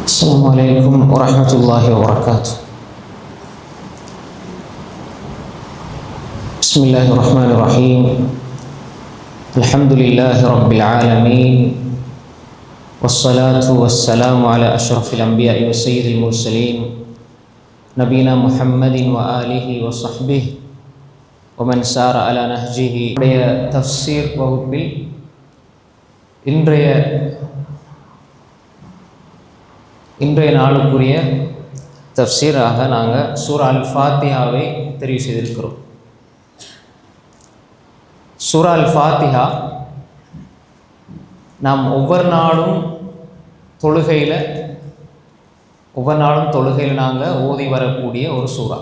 السلام عليكم ورحمة الله وبركاته. بسم الله الرحمن الرحيم. الحمد لله رب العالمين، والصلاة والسلام على أشرف الأنبياء وسيد المرسلين نبينا محمد وآله وصحبه ومن سار على نهجه. تفسير வகுப்பில் இன்றைய நாளுக்குரிய தஃப்சீராக நாங்கள் சூரா அல் ஃபாத்திஹாவை தெரிவு செய்திருக்கிறோம். சூரா அல் ஃபாத்திஹா நாம் ஒவ்வொரு நாளும் தொழுகையில் நாங்கள் ஓதி வரக்கூடிய ஒரு சூறா.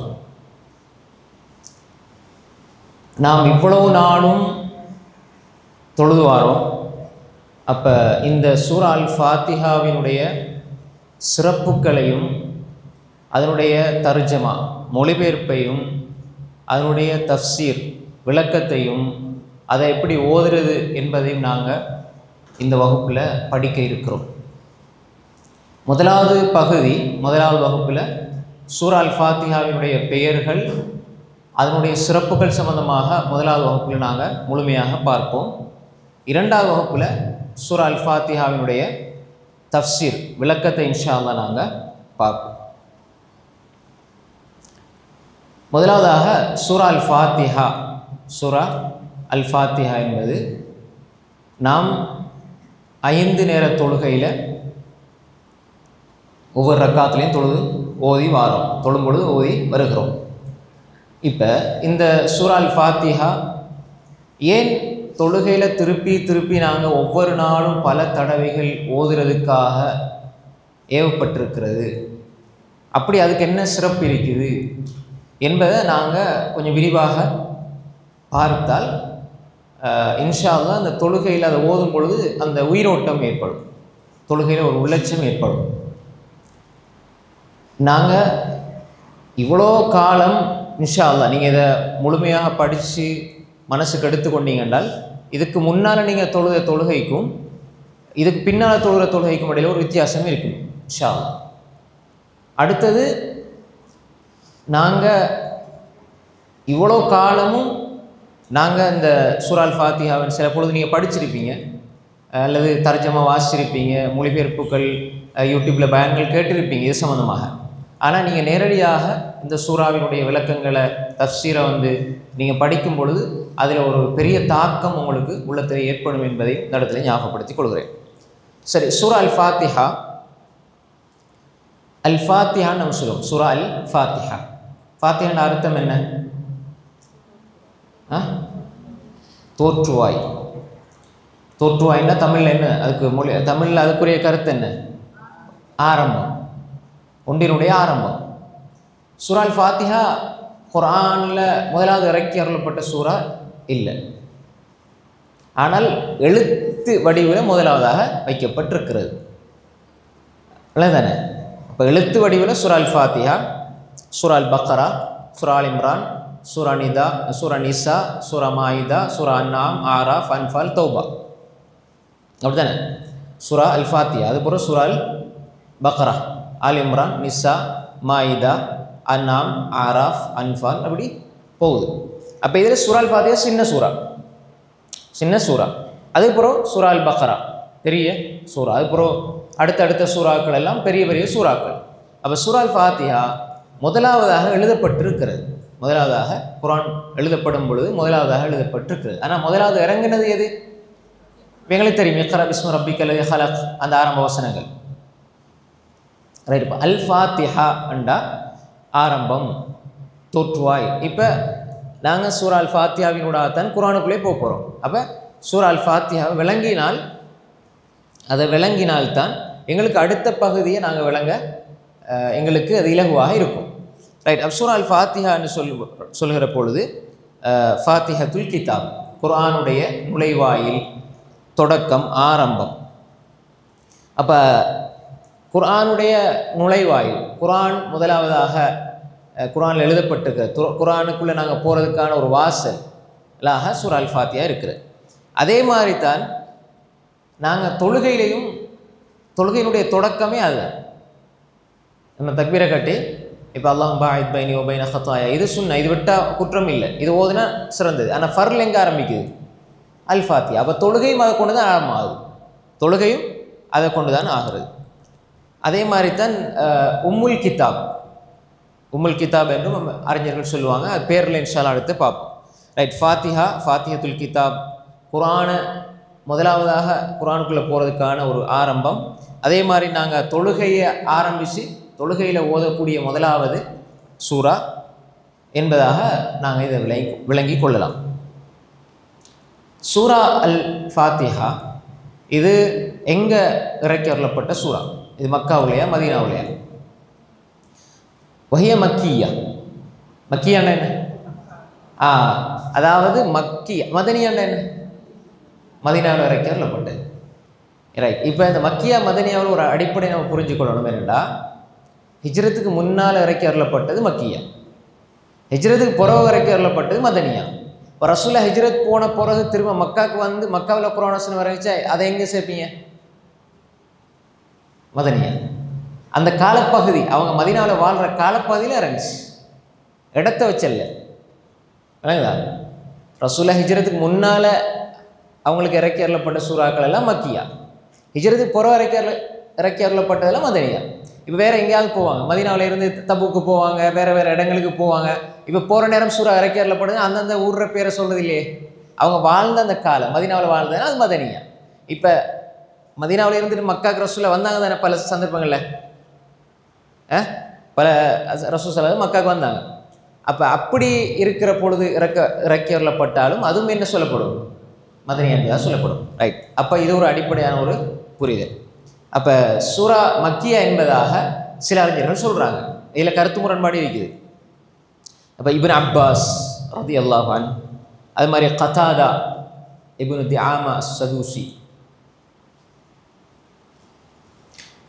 நாம் இவ்வளவு நாளும் தொழுது வாரோம். அப்போ இந்த சூரா அல் ஃபாத்திஹாவினுடைய சிறப்புகளையும் அதனுடைய தர்ஜமா மொழிபெயர்ப்பையும் அதனுடைய தஃப்சீர் விளக்கத்தையும் அதை எப்படி ஓதுறது என்பதையும் நாங்கள் இந்த வகுப்பில் படிக்க இருக்கிறோம். முதலாவது வகுப்பில் சூரா அல் ஃபாத்திஹாவினுடைய பெயர்கள் அதனுடைய சிறப்புகள் சம்பந்தமாக முதலாவது வகுப்பில் நாங்கள் முழுமையாக பார்ப்போம். இரண்டாவது வகுப்பில் சூரா அல் ஃபாத்திஹாவினுடைய தஃப்சீர் விளக்கத்தை இன்ஷா அல்லாஹ் நாங்கள் பார்ப்போம். முதலாவதாக சூரா அல் ஃபாத்திஹா என்பது நாம் 5 நேர தொழுகையில் ஒவ்வொரு ரக்காத்துலேயும் தொழும் பொழுது ஓதி வருகிறோம். இப்போ இந்த சூரா அல் ஃபாத்திஹா ஏன் தொழுகையில் திருப்பி நாங்கள் ஒவ்வொரு நாளும் பல தடவைகள் ஓதுறதுக்காக ஏவப்பட்டிருக்கிறது, அப்படி அதுக்கு என்ன சிறப்பு இருக்குது என்பதை நாங்கள் கொஞ்சம் விரிவாக பார்த்தால் இன்ஷா அல்லாஹ் அந்த தொழுகையில் அதை ஓதும் பொழுது அந்த உயிரோட்டம் ஏற்படும், தொழுகையில் ஒரு உள்ளட்சம் ஏற்படும். நாங்கள் இவ்வளோ காலம் இன்ஷா அல்லாஹ் நீங்கள் இதை முழுமையாக படித்து மனசுக்கு எடுத்துக்கொண்டீங்க என்றால் இதுக்கு முன்னால் நீங்கள் தொழுகைக்கும் இதுக்கு பின்னால் தொழுகைக்கும் இடையில் ஒரு வித்தியாசமே இருக்கும் இன்ஷா அல்லாஹ். அடுத்தது நாங்கள் இவ்வளோ காலமும் நாங்கள் இந்த சூரா அல் ஃபாத்திஹாவை சில பொழுது நீங்கள் படிச்சிருப்பீங்க அல்லது தர்ஜமா வாசிச்சிருப்பீங்க, மொழிபெயர்ப்புகள் யூடியூப்பில் பயான்கள் கேட்டிருப்பீங்க இது சம்மந்தமாக. ஆனால் நீங்கள் நேரடியாக இந்த சூறாவினுடைய விளக்கங்களை தஃப்சீரை நீங்கள் படிக்கும் பொழுது அதில் ஒரு பெரிய தாக்கம் உங்களுக்கு உள்ளத்தில் ஏற்படும் என்பதை இந்த இடத்துல ஞாபகப்படுத்திக் கொள்கிறேன். சரி, சூரா அல் ஃபாத்திஹான்னு நம்ம சொல்லுவோம். சூரா அல் ஃபாத்திஹான்னு அர்த்தம் என்ன? தோற்றுவாய்னா தமிழில் என்ன அதுக்கு தமிழில் அதுக்குரிய கருத்து என்ன? ஆரம்பம், ஒன்றினுடைய ஆரம்பம். சூரா அல் ஃபாத்திஹா குர்ஆனில் முதலாவது இறக்கி அருளப்பட்ட சூறா இல்லை, ஆனால் எழுத்து வடிவில் முதலாவதாக வைக்கப்பட்டிருக்கிறது தானே. அப்போ எழுத்து வடிவில் சூரா அல் ஃபாத்திஹா, சூரா அல் பக்ரா, சூரா அல் இம்ரான், சூரா நிசா, சூரா மாயிதா, சூரா அன்ஆம், ஆராஃப், அன்ஃபால், தௌபா, அப்படி தானே சூரா அல் ஃபாத்திஹா. அதுபோல் சூரா அல் பக்ரா, ஆல் இம்ரான், நிசா, மாயிதா, அன்ஆம், ஆராஃப், அன்ஃபால், அப்படி போகுது. அப்போ இதில் சூரா அல் ஃபாத்திஹா சின்ன சூறா. அதுக்கப்புறம் சூரா அல் பக்ரா பெரிய சூறா. அதுக்கப்புறம் அடுத்தடுத்த சூறாக்கள் எல்லாம் பெரிய சூறாக்கள். அப்போ சூரா அல் ஃபாத்திஹா முதலாவதாக எழுதப்பட்டிருக்கிறது. முதலாவதாக குர்ஆன் எழுதப்படும் பொழுது முதலாவதாக எழுதப்பட்டிருக்கிறது. ஆனால் முதலாவது இறங்கினது எது? எங்களுக்கு தெரியும், இக்ரா பிஸ்மி ரப்பிக்கல் லதீ ஹலக், அந்த ஆரம்ப வசனங்கள். ரைட். இப்போ அல் ஃபாத்திஹா அண்டா ஆரம்பம், தோற்றுவாய். இப்போ நாங்கள் சூரா அல் ஃபாத்திஹாவினூடாகத்தான் குர்ஆனுக்குள்ளே போக போகிறோம். அப்போ சூரா அல் ஃபாத்திஹாவை விளங்கினால்தான் எங்களுக்கு அடுத்த பகுதியை நாங்கள் விளங்க எங்களுக்கு அது இலகுவாக இருக்கும். ரைட். அப்போ சூரா அல் ஃபாத்திஹான்னு சொல்கிற பொழுது ஃபாத்திஹத்துல் கிதாப், குர்ஆனுடைய நுழைவாயில், தொடக்கம், ஆரம்பம். அப்போ குர்ஆனுடைய நுழைவாயில், குர்ஆன் முதலாவதாக குர்ஆனில் எழுதப்பட்டிருக்கிற குர்ஆனுக்குள்ளே நாங்கள் போகிறதுக்கான ஒரு வாசல் லாக சூரா அல் ஃபாத்திஹா இருக்கிறது. அதே மாதிரி தான் நாங்கள் தொழுகையினுடைய தொடக்கமே அதுதான். நம்ம தக்பீரை கட்டி இப்போ அல்லாஹ் பாயித் பைனி ஓ பைன ஹத்தாயா இது சுன்னா, இது விட்டால் குற்றம் இல்லை, இது ஓதுனா சிறந்தது. ஆனால் ஃபர்ல் எங்கே ஆரம்பிக்குது? அல் ஃபாத்திஹா. அப்போ தொழுகையும் அதை கொண்டு தான் ஆரம்பமாகுது, தொழுகையும் அதை கொண்டு தான் ஆகிறது. அதே மாதிரி தான் உம்முல் கிதாப், உம்முல் கிதாப் என்றும் அறிஞர்கள் சொல்லுவாங்க. அது பேரில் இன்ஷால்லா அடுத்து பார்ப்போம். ரைட், ஃபாத்திஹா, ஃபாத்திஹத்துல் கிதாப், குர்ஆனை முதலாவதாக குர்ஆனுக்குள்ளே போகிறதுக்கான ஒரு ஆரம்பம். அதே மாதிரி நாங்கள் தொழுகையை ஆரம்பித்து தொழுகையில் ஓதக்கூடிய முதலாவது சூரா என்பதாக நாங்கள் இதை விளங்கி கொள்ளலாம். சூரா அல் ஃபாத்திஹா இது எங்கே இறக்கி வரப்பட்ட சூரா? இது மக்காவுலையா மதீனாவுலையா? வஹிய மக்கியா. மக்கியாண்டா என்ன? அதாவது மக்கிய. மதனியாண்டா என்ன? மதீனாவில் இறக்கி வரப்பட்டது. ரைட். இப்போ இந்த மக்கியா மதனியாவில் ஒரு அடிப்படை நம்ம புரிஞ்சுக்கொள்ளணும். என்னென்னா, ஹிஜ்ரத்துக்கு முன்னால் இறக்கி வரப்பட்டது மக்கியா, ஹிஜ்ரத்துக்கு பிறகு இறக்கி வரப்பட்டது மதனியா. இப்போ ரசூலா ஹிஜ்ரத் போன பிறகு திரும்ப மக்காவுக்கு வந்து மக்காவில் குர்ஆன் வசனம் இறங்கிச்சா, அதை எங்கே சேர்ப்பீங்க? மதனியா. அந்த காலப்பகுதி அவங்க மதீனாவில் வாழ்கிற காலப்பகுதியில் இறங்குச்சு, இடத்த வச்சல்ல. விளங்குதா? ரசூலா ஹிஜ்ரத்துக்கு முன்னால் அவங்களுக்கு இறக்கி வரப்பட்ட சூறாக்கள் எல்லாம் மக்கியா, ஹிஜ்ரத்துக்கு பிறகு இறக்கி வரப்பட்டதெல்லாம் மதனியா. இப்போ வேறு எங்கேயாவது போவாங்க, மதீனாவில் இருந்து தபுக்கு போவாங்க, வேறு வேறு இடங்களுக்கு போவாங்க. இப்போ போகிற நேரம் சூறா இறக்கி வரப்படுது, அந்தந்த ஊர்ற பேரை சொல்கிறது இல்லையே. அவங்க வாழ்ந்த அந்த காலம் மதீனாவில் வாழ்ந்ததுன்னா அது மதனியா. இப்போ மதீனாவில் இருந்துட்டு மக்காக்கு ரசூலா வந்தாங்க தானே பல சந்தர்ப்பங்களில், பல ரசூல் மக்காவுக்கு வந்தாங்க. அப்போ அப்படி இருக்கிற பொழுது இறக்கி வரப்பட்டாலும் அதுவும் என்ன சொல்லப்படும்? மதனியா என்பதாக சொல்லப்படும். ரைட். அப்போ இது ஒரு அடிப்படையான ஒரு புரிதல். அப்போ சூரா மக்கியா என்பதாக சில அறிஞர்கள் சொல்கிறாங்க. இதில் கருத்து முரண்பாடு இருக்குது. அப்போ இப்னு அப்பாஸ் ரலியல்லாஹு அன்ஹு, அது மாதிரி கதாதா இப்னு திஆமா அஸ்-சதூசி,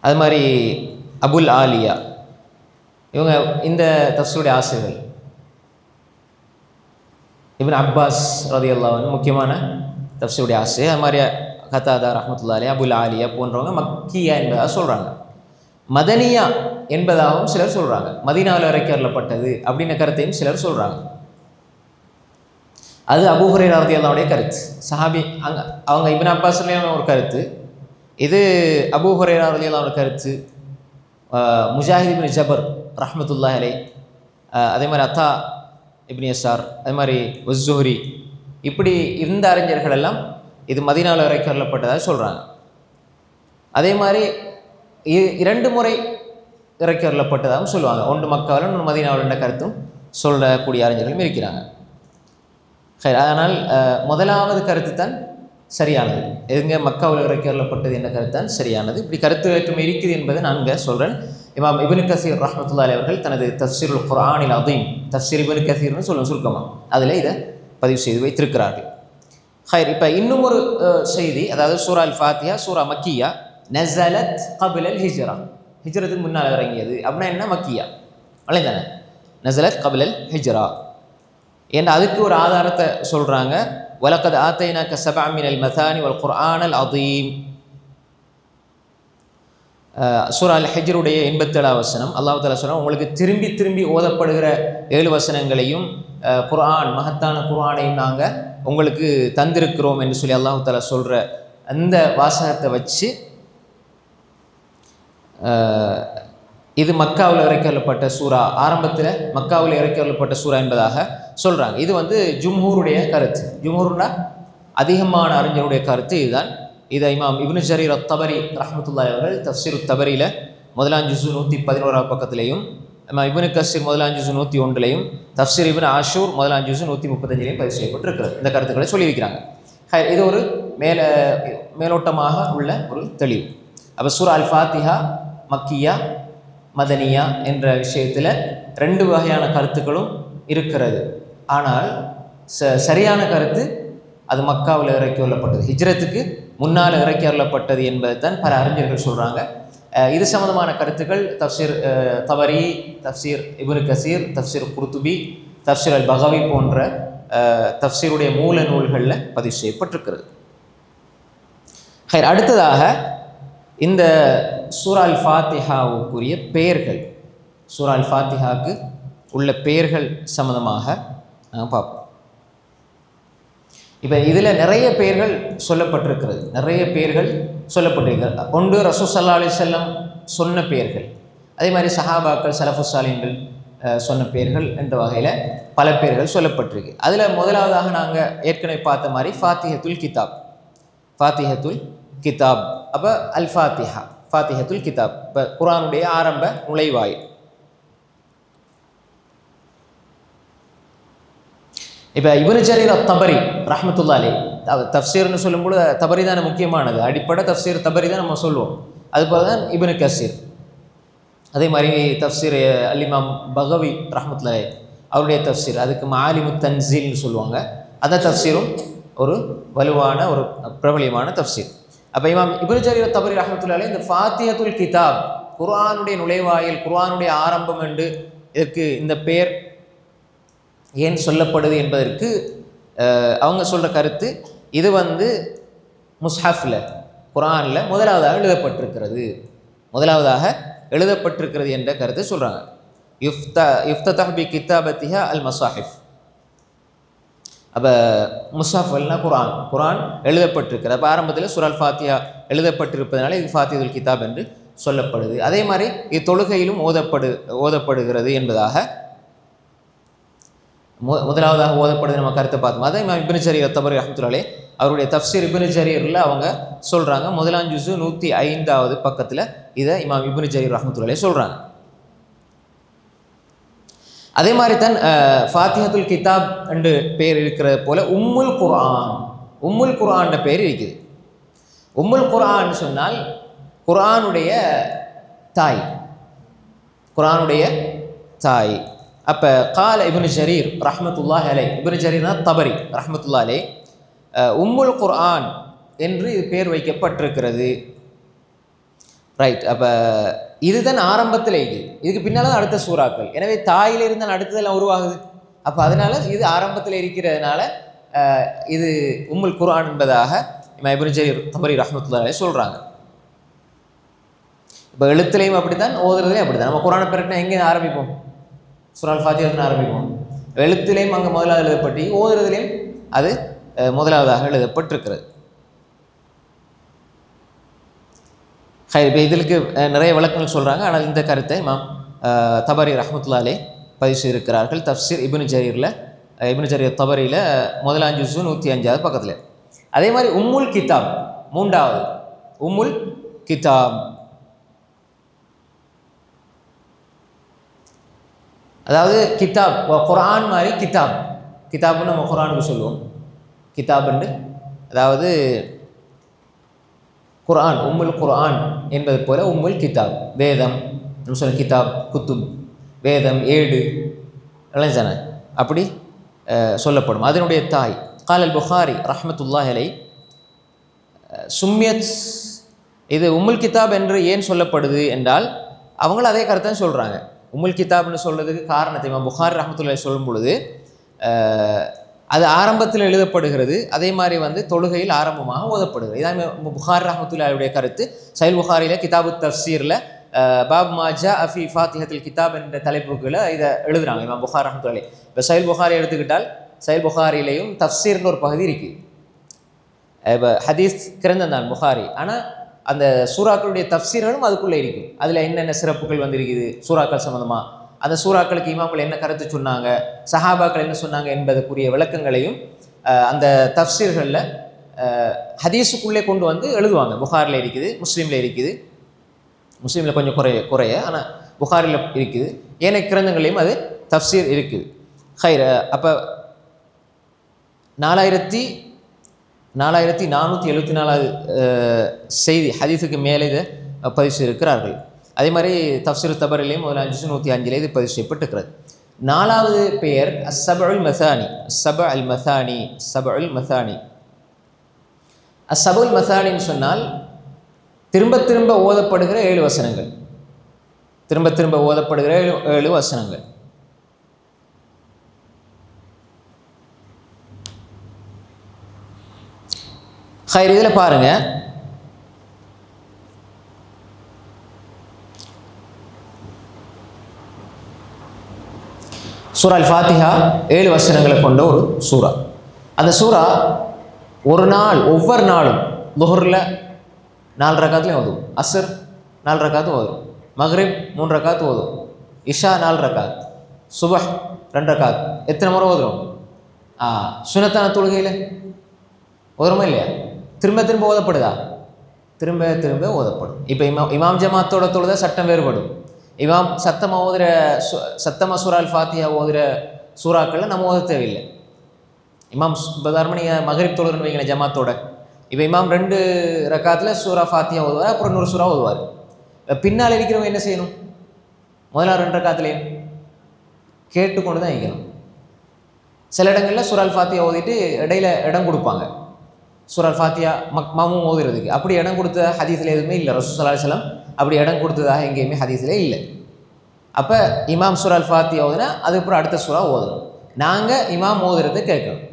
அது மாதிரி அபுல் ஆலியா, இவங்க இந்த தஃசீருடைய ஆசிரியர்கள். இப்னு அப்பாஸ் ரலியல்லாஹு அன்ஹு முக்கியமான தஃசீருடைய ஆசிரியர். அது மாதிரி கதாதா ரஹ்மத்துல்லாஹி அலைஹி, அபுல் ஆலியா போன்றவங்க மக்கியா என்பதாக சொல்கிறாங்க. மதனியா என்பதாகவும் சிலர் சொல்கிறாங்க. மதீனாவில் இறக்கி வரப்பட்டது அப்படின்ற கருத்தையும் சிலர் சொல்கிறாங்க. அது அபூ ஹுரைரா ரலியல்லாஹு அன்ஹுடைய கருத்து. சஹாபி அவங்க இப்னு அப்பாஸ்லையும் ஒரு கருத்து, இது அபூ ஹுரைரா ரலியல்லாஹு அன்ஹு கருத்து. முஜாஹித் இப்னு ஜபர் ரஹ்மத்துல்லாஹி அலைஹி, அதே மாதிரி அத்தா இப்னு யஸார், அதே மாதிரி வஸ்ஸுஹ்ரி, இப்படி இந்த அறிஞர்கள் எல்லாம் இது மதீனாவில் இறக்கி வரப்பட்டதாக சொல்கிறாங்க. அதே மாதிரி 2 முறை இறக்கி வரப்பட்டதாகவும் சொல்லுவாங்க. ஒன்று மக்காவில் ஒன்று மதீனாவில் என்ற கருத்தும் சொல்லக்கூடிய அறிஞர்களும் இருக்கிறாங்க. சரி, அதனால் முதலாவது கருத்து தான் சரியானது. எங்கே மக்காவில் இறக்கி வரப்பட்டது என்ற கருத்து தான் சரியானது. இப்படி கருத்து வேற்றுமை இருக்குது என்பதை நான் இங்கே சொல்கிறேன். இமாம் இப்னு கஸீர் ரஹ்மத்துல்லாஹி அலைஹி அவர்கள் தனது தஃசீருல் குர்ஆனில் அதீம், தஃசீர் இப்னு கஸீர்னு சொல்லுவோம் சுருக்கமாக, அதில் இதை பதிவு செய்து வைத்திருக்கிறார்கள். ஹைர். இப்போ இன்னும் ஒரு செய்தி, அதாவது சூரா அல் ஃபாத்திஹா சூரா மக்கியா, நஸலத் கபில் அல் ஹிஜ்ரா, ஹிஜ்ரத்துக்கு முன்னால் இறங்கியது அப்படின்னா என்ன? மக்கியா தானே. நஸலத் கபில் அல் ஹிஜ்ரா என்ற அதுக்கு ஒரு ஆதாரத்தை சொல்கிறாங்க. வலக்கத் ஆத்தைனாக சபஅ மினல் மதானி வல் குர்ஆனல் அதீம். சூரா அல் ஹிஜ்ருடைய 87 வசனம் அல்லாஹ் தஆலா சொல்றான், உங்களுக்கு திரும்பி திரும்பி ஓதப்படுகிற 7 வசனங்களையும் குர்ஆன், மகத்தான குர்ஆனையும் நாங்கள் உங்களுக்கு தந்திருக்கிறோம் என்று சொல்லி அல்லாஹ் தஆலா சொல்கிற அந்த வாசகத்தை வச்சு இது மக்காவில் இறக்கி வரப்பட்ட சூரா, ஆரம்பத்தில் மக்காவில் இறக்கி வரப்பட்ட சூரா என்பதாக சொல்கிறாங்க. இது ஜும்ஹூருடைய கருத்து. ஜும்ஹூர்னா அதிகமான அறிஞருடைய கருத்து இதுதான். இதை இமாம் இப்னு ஜரீர் அத்-தபரி ரஹ்மத்துல்லாஹி அவர்கள் தஃசீர் தபரியில் முதலாம் ஜுஸு 111 பக்கத்திலையும், இப்னு கஸீர் முதலாம் ஜுஸு 101லையும், தஃசீர் இப்னு ஆஷூர் முதலாம் ஜுஸு 135லையும் பதிவு செய்யப்பட்டிருக்கிறது. இந்த கருத்துக்களை சொல்லி வைக்கிறாங்க. இது ஒரு மேலோட்டமாக உள்ள ஒரு தெளிவு. அப்போ சூரா அல் ஃபாத்திஹா மக்கியா மதனியா என்ற விஷயத்தில் 2 வகையான கருத்துக்களும் இருக்கிறது. ஆனால் சரியான கருத்து அது மக்காவில் இறக்கி வரப்பட்டது, ஹிஜ்ரத்துக்கு முன்னால் இறக்கி வரப்பட்டது என்பது தான் பல அறிஞர்கள் சொல்கிறாங்க. இது சம்பந்தமான கருத்துக்கள் தஃசீர் தபரி, தஃசீர் இப்னு கஸீர், தஃசீர் குர்துபி, தஃசீர் அல் பகவி போன்ற தஃசீருடைய மூல நூல்களில் பதிவு செய்யப்பட்டிருக்கிறது. அடுத்ததாக இந்த சூரா அல் ஃபாத்திஹாவுக்குரிய பெயர்கள் சூரா அல் ஃபாத்திஹாவுக்கு உள்ள பெயர்கள் சம்மந்தமாக நாங்கள் பார்ப்போம். இப்போ இதில் நிறைய பெயர்கள் சொல்லப்பட்டிருக்கிறது, நிறைய பெயர்கள் சொல்லப்பட்டிருக்கிறது. ஒன்று ரசூல் ஸல்லல்லாஹு அலைஹி வஸல்லம் சொன்ன பெயர்கள், அதே மாதிரி சஹாபாக்கள் சலஃபு சாலிஹீன்கள் சொன்ன பெயர்கள் என்ற வகையில் பல பெயர்கள் சொல்லப்பட்டிருக்கு. அதில் முதலாவதாக நாங்கள் ஏற்கனவே பார்த்த மாதிரி ஃபாத்திஹத்துல் கிதாப், ஃபாத்திஹத்துல் கிதாப். அப்போ அல் ஃபாத்திஹா, ஃபாத்திஹத்துல் கிதாப், இப்போ குர்ஆனுடைய ஆரம்ப நுழைவாயில். இப்போ இப்னு ஜரீர் அத்-தபரி ரஹ்மத்துல்லாஹி அலைஹி தஃப்சீர்னு சொல்லும்போது தபரி தானே முக்கியமானது, அடிப்படை தஃப்சீர் தபரி தான் நம்ம சொல்லுவோம். அதுபோல தான் இப்னு கஸீர், அதே மாதிரி தஃப்சீர் அல் இமாம் பகவி ரஹ்மத்துல்லாஹி அவருடைய தஃப்சீர், அதுக்கு மஆலிமுத் தன்சீல்னு சொல்லுவாங்க. அந்த தஃப்சீரும் ஒரு வலுவான ஒரு பிரபலியமான தஃப்சீர். அப்போ இமாம் இப்னு ஜரீர் அத்-தபரி ரஹ்மத்துல்லாஹி அலைஹி இந்த ஃபாத்திஹத்துல் கிதாப், குர்ஆனுடைய நுழைவாயில், குர்ஆனுடைய ஆரம்பம் என்று இதற்கு இந்த பெயர் ஏன் சொல்லப்படுது என்பதற்கு அவங்க சொல்கிற கருத்து, இது முஸ்ஹஃபில் குர்ஆனில் முதலாவதாக எழுதப்பட்டிருக்கிறது, முதலாவதாக எழுதப்பட்டிருக்கிறது என்ற கருத்தை சொல்கிறாங்க. இஃப்ததஹ் பி கிதாபத்திஹா அல் மஸாஹிஃப். அப்போ முஸ்ஹஃப்னா குர்ஆன், குர்ஆன் எழுதப்பட்டிருக்கிறது. அப்போ ஆரம்பத்தில் சூரா அல் ஃபாத்திஹா எழுதப்பட்டிருப்பதனால இது ஃபாத்திஹுல் கிதாப் என்று சொல்லப்படுது. அதே மாதிரி இது தொழுகையிலும் ஓதப்படுகிறது என்பதாக முதலாவதாக ஓதப்படுது நம்ம கருத்தை பார்த்தோம். அதே இமாம் இப்னு ஜரீர் அத்-தபரி ரஹ்மத்துல்லாஹி அலைஹி அவருடைய தஃப்சீர் இப்னு ஜரீரில் அவங்க சொல்கிறாங்க, முதலாம் ஜுஸு 105வது பக்கத்தில் இதை இமாம் இப்னு ஜரீர் ரஹ்மத்துல்லாஹி அலைஹி சொல்கிறாங்க. அதே மாதிரி தான் ஃபாத்திஹத்துல் கிதாப் என்று பெயர் இருக்கிறது போல உம்முல் குர்ஆன், உம்முல் குர்ஆன் பெயர் இருக்குது. உம்முல் குர்ஆன் சொன்னால் குர்ஆனுடைய தாய், குர்ஆனுடைய தாய். அப்போ கால இப்னு ஜரீர் ரஹ்மத்துல்லாஹி அலைஹி, இப்னு ஜரீர்னா தபரி ரஹ்மத்துல்லாஹி அலைஹி, உம்முல் குர்ஆன் என்று இது பேர் வைக்கப்பட்டிருக்கிறது. ரைட். அப்போ இதுதான் ஆரம்பத்தில் இருக்குது, இதுக்கு பின்னால் தான் அடுத்த சூறாக்கள். எனவே தாயிலிருந்து தான் அடுத்ததெல்லாம் உருவாகுது. அப்போ அதனால் இது ஆரம்பத்தில் இருக்கிறதுனால இது உம்முல் குர்ஆன் என்பதாக இமாம் இப்னு ஜரீர் தபரி ரஹ்மத்துல்லாஹி அலைஹி சொல்கிறாங்க. இப்போ எழுத்துலையும் அப்படி தான், ஓதுறதுலையும் அப்படி தான். நம்ம குர்ஆனை பெருட்டினா எங்கே ஆரம்பிப்போம்? சூரா அல் ஃபாத்திஹா ஆரம்பிப்போம். எழுத்துலையும் அங்கே முதலாவது எழுதப்பட்டு, ஓதுறதுலையும் அது முதலாவதாக எழுதப்பட்டிருக்கிறது. இப்போ இதற்கு நிறைய விளக்கங்கள் சொல்கிறாங்க. ஆனால் இந்த கருத்தை இமாம் தபரி ரஹ்மத்துல்லாஹி அலைஹி பதிவு செய்திருக்கிறார்கள் தஃப்சீர் இப்னு ஜரீரில், இப்னு ஜரீர் தபரியில் முதலாம் ஜுஸு 105வது பக்கத்தில். அதே மாதிரி உம்முல் கிதாப் மூன்றாவது, உம்முல் கிதாப் அதாவது கிதாப் குர்ஆன் மாதிரி கிதாப், கிதாப்னு நம்ம குர்ஆனுக்கு சொல்லுவோம் கிதாப்னு, அதாவது குர்ஆன் உம்முல் குர்ஆன் என்பது போல உம்முல் கிதாப் வேதம், நம்ம சொல்ல கிதாப் குத்துப் வேதம் ஏடு எல்லாம் தானே அப்படி சொல்லப்படும், அதனுடைய தாய். கால் அல் புகாரி ரஹ்மத்துல்லாஹி அலைஹி சும்மியத், இது உம்முல் கிதாப் என்று ஏன் சொல்லப்படுது என்றால் அவங்களும் அதே கருத்தான் சொல்கிறாங்க. உம்முல் கிதாப்னு சொல்கிறதுக்கு காரணத்தை இமாம் புகாரி ரஹ்மத்துல்லாஹி சொல்லும் பொழுது அது ஆரம்பத்தில் எழுதப்படுகிறது, அதே மாதிரி தொழுகையில் ஆரம்பமாக ஓதப்படுகிறது. இதான் புகாரி ரஹ்மத்துல்லாஹியுடைய கருத்து. சஹீஹ் புகாரியில் கிதாபு தஃப்சீரில் பாப் மாஜா அஃபி ஃபாத்திஹத்துல் கிதாப் என்ற தலைப்புகளை இதை எழுதுகிறாங்க இமாம் புகாரி ரஹ்மத்துல்லாஹி. இப்போ சஹீஹ் புகாரி எடுத்துக்கிட்டால் சஹீஹ் புகாரிலையும் தஃப்சீர்னு ஒரு பகுதி இருக்குது. இப்போ ஹதீஸ் கிரந்தம் தான் புகாரி, ஆனால் அந்த சூறாக்களுடைய தஃப்சீர்களும் அதுக்குள்ளே இருக்கும். அதில் என்னென்ன சிறப்புகள் இருக்குது சூறாக்கள் சம்மந்தமாக, அந்த சூறாக்களுக்கு இமாம்கள் என்ன கருத்து சொன்னாங்க, சஹாபாக்கள் என்ன சொன்னாங்க என்பதற்குரிய விளக்கங்களையும் அந்த தஃப்சீர்களில் ஹதீஸுக்குள்ளே கொண்டு எழுதுவாங்க. புகாரில் இருக்குது, முஸ்லீமில் இருக்குது, முஸ்லீமில் கொஞ்சம் குறைய ஆனால் புகாரில் இருக்குது, ஏனைய கிரந்தங்களையும் அது தஃப்சீர் இருக்குது. ஹைர அப்போ 4474வது செய்தி ஹதீஸுக்கு மேலே இதை பதிவு செய்திருக்கிறார்கள். அதே மாதிரி தஃப்சீர் தபரிலையும் 105 இது பதிவு செய்யப்பட்டிருக்கிறது. நாலாவது பெயர் அஸ்ஸபுல் மசானி, அஸ்ஸபுல் மசானி, சபுல் மசானி. அஸ்ஸபுல் மசானின்னு சொன்னால் திரும்ப திரும்ப ஓதப்படுகிற 7 வசனங்கள், திரும்ப திரும்ப ஓதப்படுகிற 7 வசனங்கள். ஹைர், இதில் பாருங்க, சூரா அல் ஃபாத்திஹா 7 வசனங்களை கொண்ட ஒரு சூரா. அந்த சூரா ஒரு நாள் ஒவ்வொரு நாளும் லுஹுரில் 4 ரக்காத்துலையும் ஓதும், அஸ்ர் 4 ரக்காத்தும் ஓதும், மக்ரிப் 3 ரக்காத்து ஓதும், இஷா 4 ரக்காத், சுபஹ் 2 ரக்காத். எத்தனை முறை ஓதுறோம்? சுனத்தான தொழுகையில் ஓதுறோமா இல்லையா? திரும்ப திரும்ப ஓதப்படுதா? திரும்ப திரும்ப ஓதப்படும். இப்போ இமாம் ஜமாத்தோட தொழுத சட்டம் வேறுபடும். இமாம் சத்தமாக சூரா அல் ஃபாத்திஹா ஓதுகிற சூறாக்களில் நம்ம ஓத தேவையில்லை. இமாம் உதாரணமாக நீங்கள் மகரிப் தொழுதுன்னு வைங்களேன் ஜமாத்தோட, இப்போ இமாம் 2 ரக்காத்தில் சூரா ஃபாத்திஹா ஓதுவார், அப்புறம் 100 சூறா ஓதுவார். பின்னால் இருக்கிறவங்க என்ன செய்யணும்? முதல்ல 2 ரக்காத்துலேயும் கேட்டுக்கொண்டு தான் வைக்கணும். சில இடங்களில் சூரா அல் ஃபாத்திஹா ஓதிட்டு இடையில இடம் கொடுப்பாங்க சூரா அல் ஃபாத்திஹா மாமும் ஓதுறதுக்கு. அப்படி இடம் கொடுத்த ஹதீஸில் எதுவுமே இல்லை. ரசூல் ஸல்லல்லாஹு அலைஹி வஸல்லம் அப்படி இடம் கொடுத்ததாக எங்கேயுமே ஹதீஸில் இல்லை. அப்போ இமாம் சூரா அல் ஃபாத்திஹா ஓதுனா அதுக்கப்புறம் அடுத்த சூறா ஓதணும். நாங்கள் இமாம் ஓதுறதை கேட்கணும்.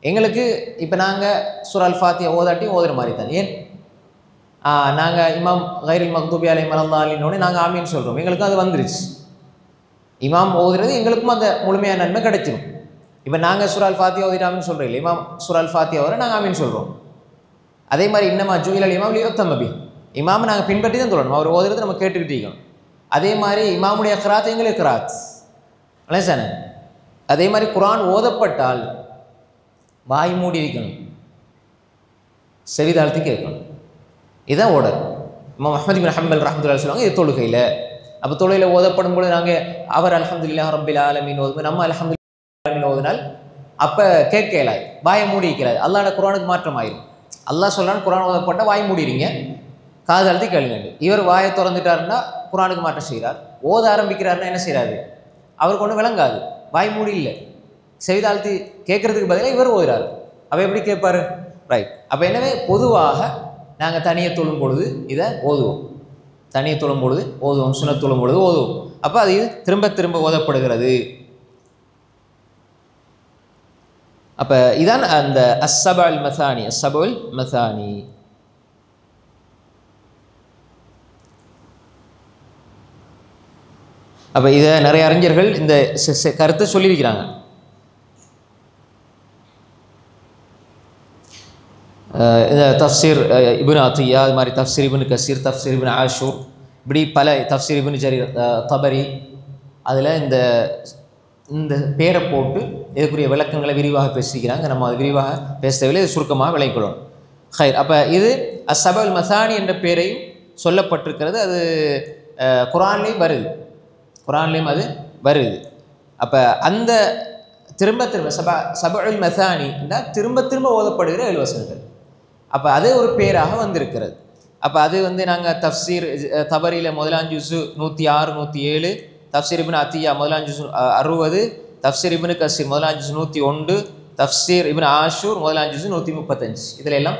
எங்களுக்கு இப்போ நாங்கள் சூரா அல் ஃபாத்திஹா ஓதாட்டி ஓதுற மாதிரி தான். ஏன் நாங்கள் இமாம் கைரில் மக்தூபி அலைஹிம் வலல்லாலின்னோடனே நாங்கள் ஆமீன்னு சொல்கிறோம். எங்களுக்கும் அது வந்துருச்சு. இமாம் ஓதுறது எங்களுக்கும் அந்த முழுமையான நன்மை கிடைச்சிடும். இப்போ நாங்கள் சூரா அல் ஃபாத்திஹா ஓதிட்டு ஆமீன்னு சொல்கிறோம் இல்லை, இமாம் சூரா அல் ஃபாத்திஹா ஓதுற நாங்கள் ஆமீன்னு சொல்கிறோம். அதே மாதிரி இன்னமா ஜுஇலல் இமாம் லியுத்தம்ம இமாமை நாங்கள் பின்பற்றி தான் சொல்லணும். அவர் ஓதுறது நம்ம கேட்டுக்கிட்டு இருக்கணும். அதே மாதிரி இமாமுடைய கிராத் எங்களுக்கு கிராத் அலேசானே. அதே மாதிரி குர்ஆன் ஓதப்பட்டால் வாய் மூடி இருக்கணும், செவிதாழ்த்தி கேட்கணும். இதுதான் ஓடர். இமாம் அஹ்மத் பின் ஹம்பல் ரஹ்மத்துல்லாஹி சொல்லுவாங்க, இது தொழுகையில். அப்போ தொழுகையில் ஓதப்படும் பொழுது நாங்கள் அவர் அல்ஹம்துலில்லாஹ் ரப்பில் ஆலமீன் ஓதும்போது நம்ம அல்ஹம்துலில்லாஹ் ஆலமீன் ஓதுனால் அப்போ கேட்க இயலாது, வாயை மூடி இருக்கிறாது. அல்லாஹ்வோட குர்ஆனுக்கு மாற்றம் ஆயிரும். அல்லாஹ் சொல்கிறான் குர்ஆன் ஓதப்பட்டால் வாய் மூடிடுங்க, காது அழுத்தி கேளுங்க. இவர் வாயை திறந்துட்டாருன்னா குர்ஆனுக்கு மாற்றம் செய்கிறார். ஓத ஆரம்பிக்கிறாருன்னா என்ன செய்கிறாரு? அவருக்கு ஒன்றும் விளங்காது, வாய் மூடி இல்லை, செவிதாழ்த்தி கேட்கறதுக்கு பதிலாக இவர் ஓதுறாரு. அப்போ எப்படி கேட்பாரு? ரைட். அப்போ எனவே பொதுவாக நாங்கள் தனியை தொழும் பொழுது இதை ஓதுவோம், தனியை தொழும் பொழுது ஓதுவோம், சுனத் தொழும் பொழுது ஓதுவோம். அப்போ அது திரும்ப திரும்ப ஓதப்படுகிறது. அப்போ இதான் அந்த அஸ்ஸபுல் மசானி, அஸ்ஸபுல் மசானி. அப்போ இதை நிறைய அறிஞர்கள் இந்த கருத்தை சொல்லியிருக்கிறாங்க. இந்த தஃப்சீர் இப்னு அத்தியா, அது மாதிரி தஃப்சீர் இப்னு கசீர், தஃப்சீர் இப்னு ஆஷூர், இப்படி பல தஃப்சீர் இப்னு ஜரீர் தபரி, அதில் இந்த இந்த பேரை போட்டு இதுக்குரிய விளக்கங்களை விரிவாக பேசிக்கிறாங்க. நம்ம அது விரிவாக பேச தேவையில்லை, இது சுருக்கமாக விளங்கிக்கொள்ளணும். ஹைர். அப்போ இது அஸ்ஸபுல் மசானி என்ற பேரையும் சொல்லப்பட்டிருக்கிறது. அது குர்ஆன்லேயும் வருது, குர்ஆன்லேயும் அது வருது. அப்போ அந்த திரும்ப திரும்ப சபுல் மசானி என்றால் திரும்ப திரும்ப ஓதப்படுகிற 7 வசனங்கள். அப்போ அது ஒரு பேராக வந்திருக்கிறது. அப்போ அது நாங்கள் தஃப்சீர் தபரியில் முதலாம் ஜுஸு 106, 107, தஃப்சீர் இப்னு அத்தியா முதலாம் ஜுஸு 60, தஃப்சீர் இப்னு கசீர் முதலாம் ஜுஸு 101, தஃப்சீர் இப்னு ஆஷூர் முதலாம் ஜுஸு 135. இதில் எல்லாம்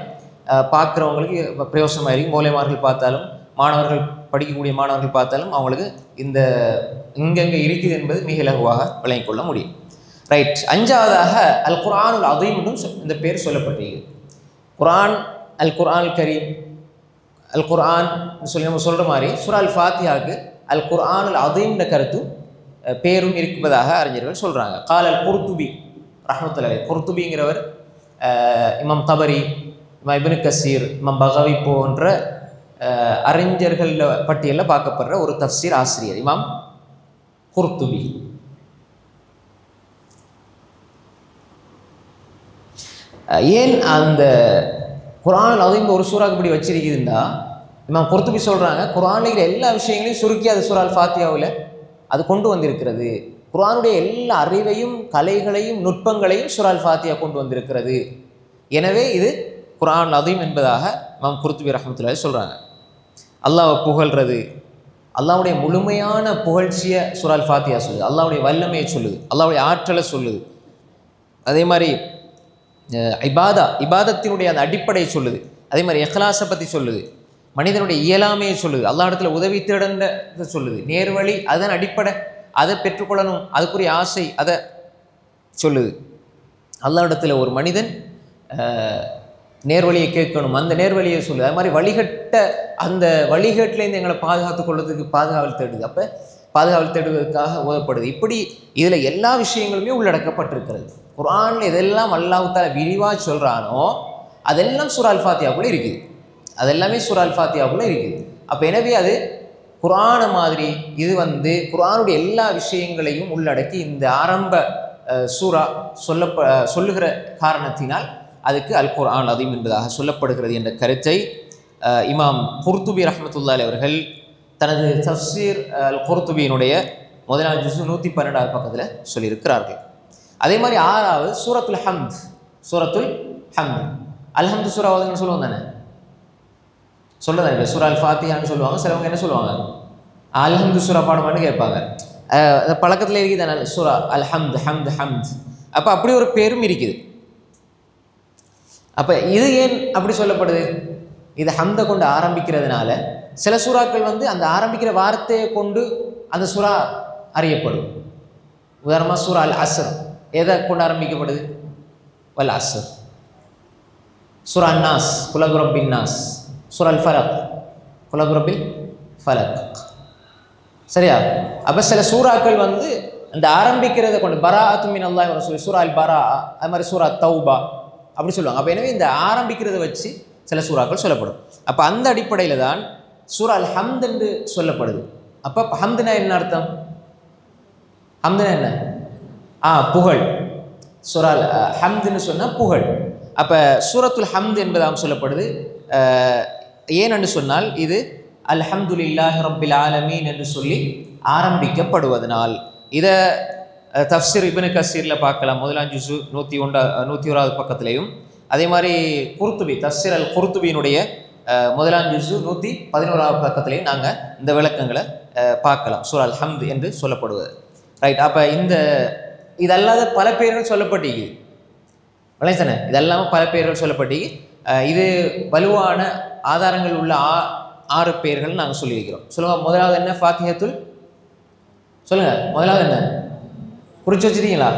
பார்க்குறவங்களுக்கு பிரயோசனமாக இருக்கும். மூலைமார்கள் பார்த்தாலும், மாணவர்கள் படிக்கக்கூடிய மாணவர்கள் பார்த்தாலும் அவங்களுக்கு இந்த இங்கங்கே இருக்குது என்பது மிக இலகுவாக விளங்கிக் கொள்ள முடியும். ரைட். 5வதாக அல் குர்ஆனுல் அதீம் என்றும் இந்த பேர் சொல்லப்பட்டிருக்கு. குர்ஆன், அல் குர்ஆன் கரீம், அல் குர்ஆன் சொல்லி நம்ம சொல்கிற மாதிரி சூரா அல் ஃபாத்திஹாவுக்கு அல் குர்ஆனுல் அதீம்ன்ற கருத்து பேரும் இருப்பதாக அறிஞர்கள் சொல்கிறாங்க. கால் அல் குர்துபி ரஹ்மத்துல்லாஹி, குர்துபிங்கிறவர் இமாம் தபரி, இமாம் இப்னு கசீர், இமாம் பகவி போன்ற அறிஞர்கள் பட்டியலில் பார்க்கப்படுற ஒரு தஃப்சீர் ஆசிரியர் இமாம் குர்துபி. ஏன் அந்த குர்ஆன் அதீம் ஒரு சூறாக்கு இப்படி வச்சிருக்குதுன்னா, இமாம் குர்துபி சொல்கிறாங்க, குர்ஆனில் எல்லா விஷயங்களையும் சுருக்கி அது சூரா அல் ஃபாத்திஹாவில் அது கொண்டு வந்திருக்கிறது. குர்ஆனுடைய எல்லா அறிவையும் கலைகளையும் நுட்பங்களையும் சூரா அல் ஃபாத்திஹா கொண்டு வந்திருக்கிறது. எனவே இது குர்ஆன் அதீம் என்பதாக இமாம் குர்துபி ரஹ்மத்துல்லாஹி சொல்கிறாங்க. அல்லாஹ்வை புகழ்றது, அல்லாஹ்வுடைய முழுமையான புகழ்ச்சியை சூரா அல் ஃபாத்திஹா சொல்லுது, அல்லாஹ்வுடைய வல்லமையை சொல்லுது, அல்லாஹ்வுடைய ஆற்றலை சொல்லுது. அதே மாதிரி இபாதத்தினுடைய அந்த அடிப்படையை சொல்லுது. அதே மாதிரி இஹ்லாஸை பற்றி சொல்லுது, மனிதனுடைய இயலாமையை சொல்லுது, அல்லாஹ் இடத்துல உதவி தேடன்றதை சொல்லுது, நேர்வழி அதன் அடிப்படை, அதை பெற்றுக்கொள்ளணும், அதுக்குரிய ஆசை அதை சொல்லுது. அல்லாஹ் இடத்துல ஒரு மனிதன் நேர்வழியை கேட்கணும், அந்த நேர்வழியை சொல்லுது. அது மாதிரி வழிகட்ட அந்த வழிகட்டிலேருந்து எங்களை பாதுகாத்து கொள்வதுக்கு பாதுகாவல் தேடுது. அப்போ பாதுகாவல் தேடுவதற்காக ஓதப்படுது. இப்படி இதில் எல்லா விஷயங்களுமே உள்ளடக்கப்பட்டிருக்கிறது. குர்ஆனில் எதெல்லாம் அல்லாஹ் தஆலா விரிவாக சொல்கிறானோ அதெல்லாம் சூரா அல் ஃபாத்திஹாக்குள்ளே இருக்குது. அதெல்லாமே சூரா அல் ஃபாத்திஹாக்குள்ளே இருக்குது. அப்போ எனவே அது குர்ஆன மாதிரி இது குர்ஆனுடைய எல்லா விஷயங்களையும் உள்ளடக்கி இந்த ஆரம்ப சூரா சொல்லுகிற காரணத்தினால் அதுக்கு அல் குர்ஆன் அதீம் என்பதாக சொல்லப்படுகிறது என்ற கருத்தை இமாம் குர்துபி ரஹ்மத்துல்லாஹி அவர்கள் தனது தஃப்சீர் அல் குர்துபியினுடைய முதலாவது ஜுஸ் 112வது பக்கத்தில் சொல்லியிருக்கிறார்கள். அதே மாதிரி ஆறாவது சூரத்துல் ஹம்த். சூரத்துல் ஹம்த் அல்ஹம்து சூரா ஓதுங்கன்னு சொல்லுவாங்க தானே, சொல்லதானே. சூரா அல் ஃபாத்திஹான்னு சொல்லுவாங்க. சிலவங்க என்ன சொல்லுவாங்க, அல்ஹம்து சூரா பாடமான்னு கேட்பாங்க. பழக்கத்தில் இருக்குது தானே சூரா அல் ஹம்த் ஹம்த் ஹம்த். அப்போ அப்படி ஒரு பேரும் இருக்குது. அப்போ இது ஏன் அப்படி சொல்லப்படுது? இது ஹம்தை கொண்டு ஆரம்பிக்கிறதுனால சில சூறாக்கள் அந்த ஆரம்பிக்கிற வார்த்தையை கொண்டு அந்த சூறா அறியப்படும். உதாரணமாக சூரா அல் அஸ்ர் எதை கொண்டு ஆரம்பிக்கப்படுது? வல் அஸ்ர். சூரா நாஸ் குல் ரப்பின் நாஸ். சூரா அல் ஃபலக் குல் ரப்பில் ஃபலக். சரியா? அப்போ சில சூறாக்கள் அந்த ஆரம்பிக்கிறதை கொண்டு பராஅத்து மினல்லாஹி வ ரசூலிஹி சூரா அல் பரா, அது மாதிரி சூரா தௌபா அப்படி சொல்லுவாங்க. அப்போ எனவே இந்த ஆரம்பிக்கிறத வச்சு சில சூறாக்கள் சொல்லப்படும். அப்போ அந்த அடிப்படையில் தான் சூரா அல் ஹம்த் என்று சொல்லப்படுது. அப்போ ஹம்துனா என்ன அர்த்தம்? ஹம்துனா என்ன? புகழ். சூரா அல் ஹம்துன்னு சொன்னால் புகழ். அப்போ சூரத்துல் ஹம்த் என்பதாகவும் சொல்லப்படுது. ஏனென்று சொன்னால் இது அல்ஹம்துலில்லாஹி ரப்பில் ஆலமீன் என்று சொல்லி ஆரம்பிக்கப்படுவதனால். இதை தஃப்சீர் இப்னு கஸீரில் பார்க்கலாம். முதலாம் ஜுஸு 101வது பக்கத்திலையும், அதே மாதிரி குர்துபி தஃப்சீர் அல் குர்துபியினுடைய முதலாம் ஜுஸு 111வது பக்கத்திலையும் நாங்கள் இந்த விளக்கங்களை பார்க்கலாம். சூரா அல் ஹம்த் என்று சொல்லப்படுவது. ரைட். அப்போ இதல்லாத பல பேர்கள் சொல்லப்பட்டிருக்கு. விளைச்சனே இதெல்லாமல் பல பேர்கள் சொல்லப்பட்டிருக்கு. இது வலுவான ஆதாரங்கள் உள்ள 6 பேர்கள் நாங்கள் சொல்லியிருக்கிறோம். சொல்லுங்கள், முதலாவது என்ன? ஃபாத்திஹத்துல். சொல்லுங்கள், முதலாவது என்ன? குறிச்சு வச்சுருக்கீங்களா?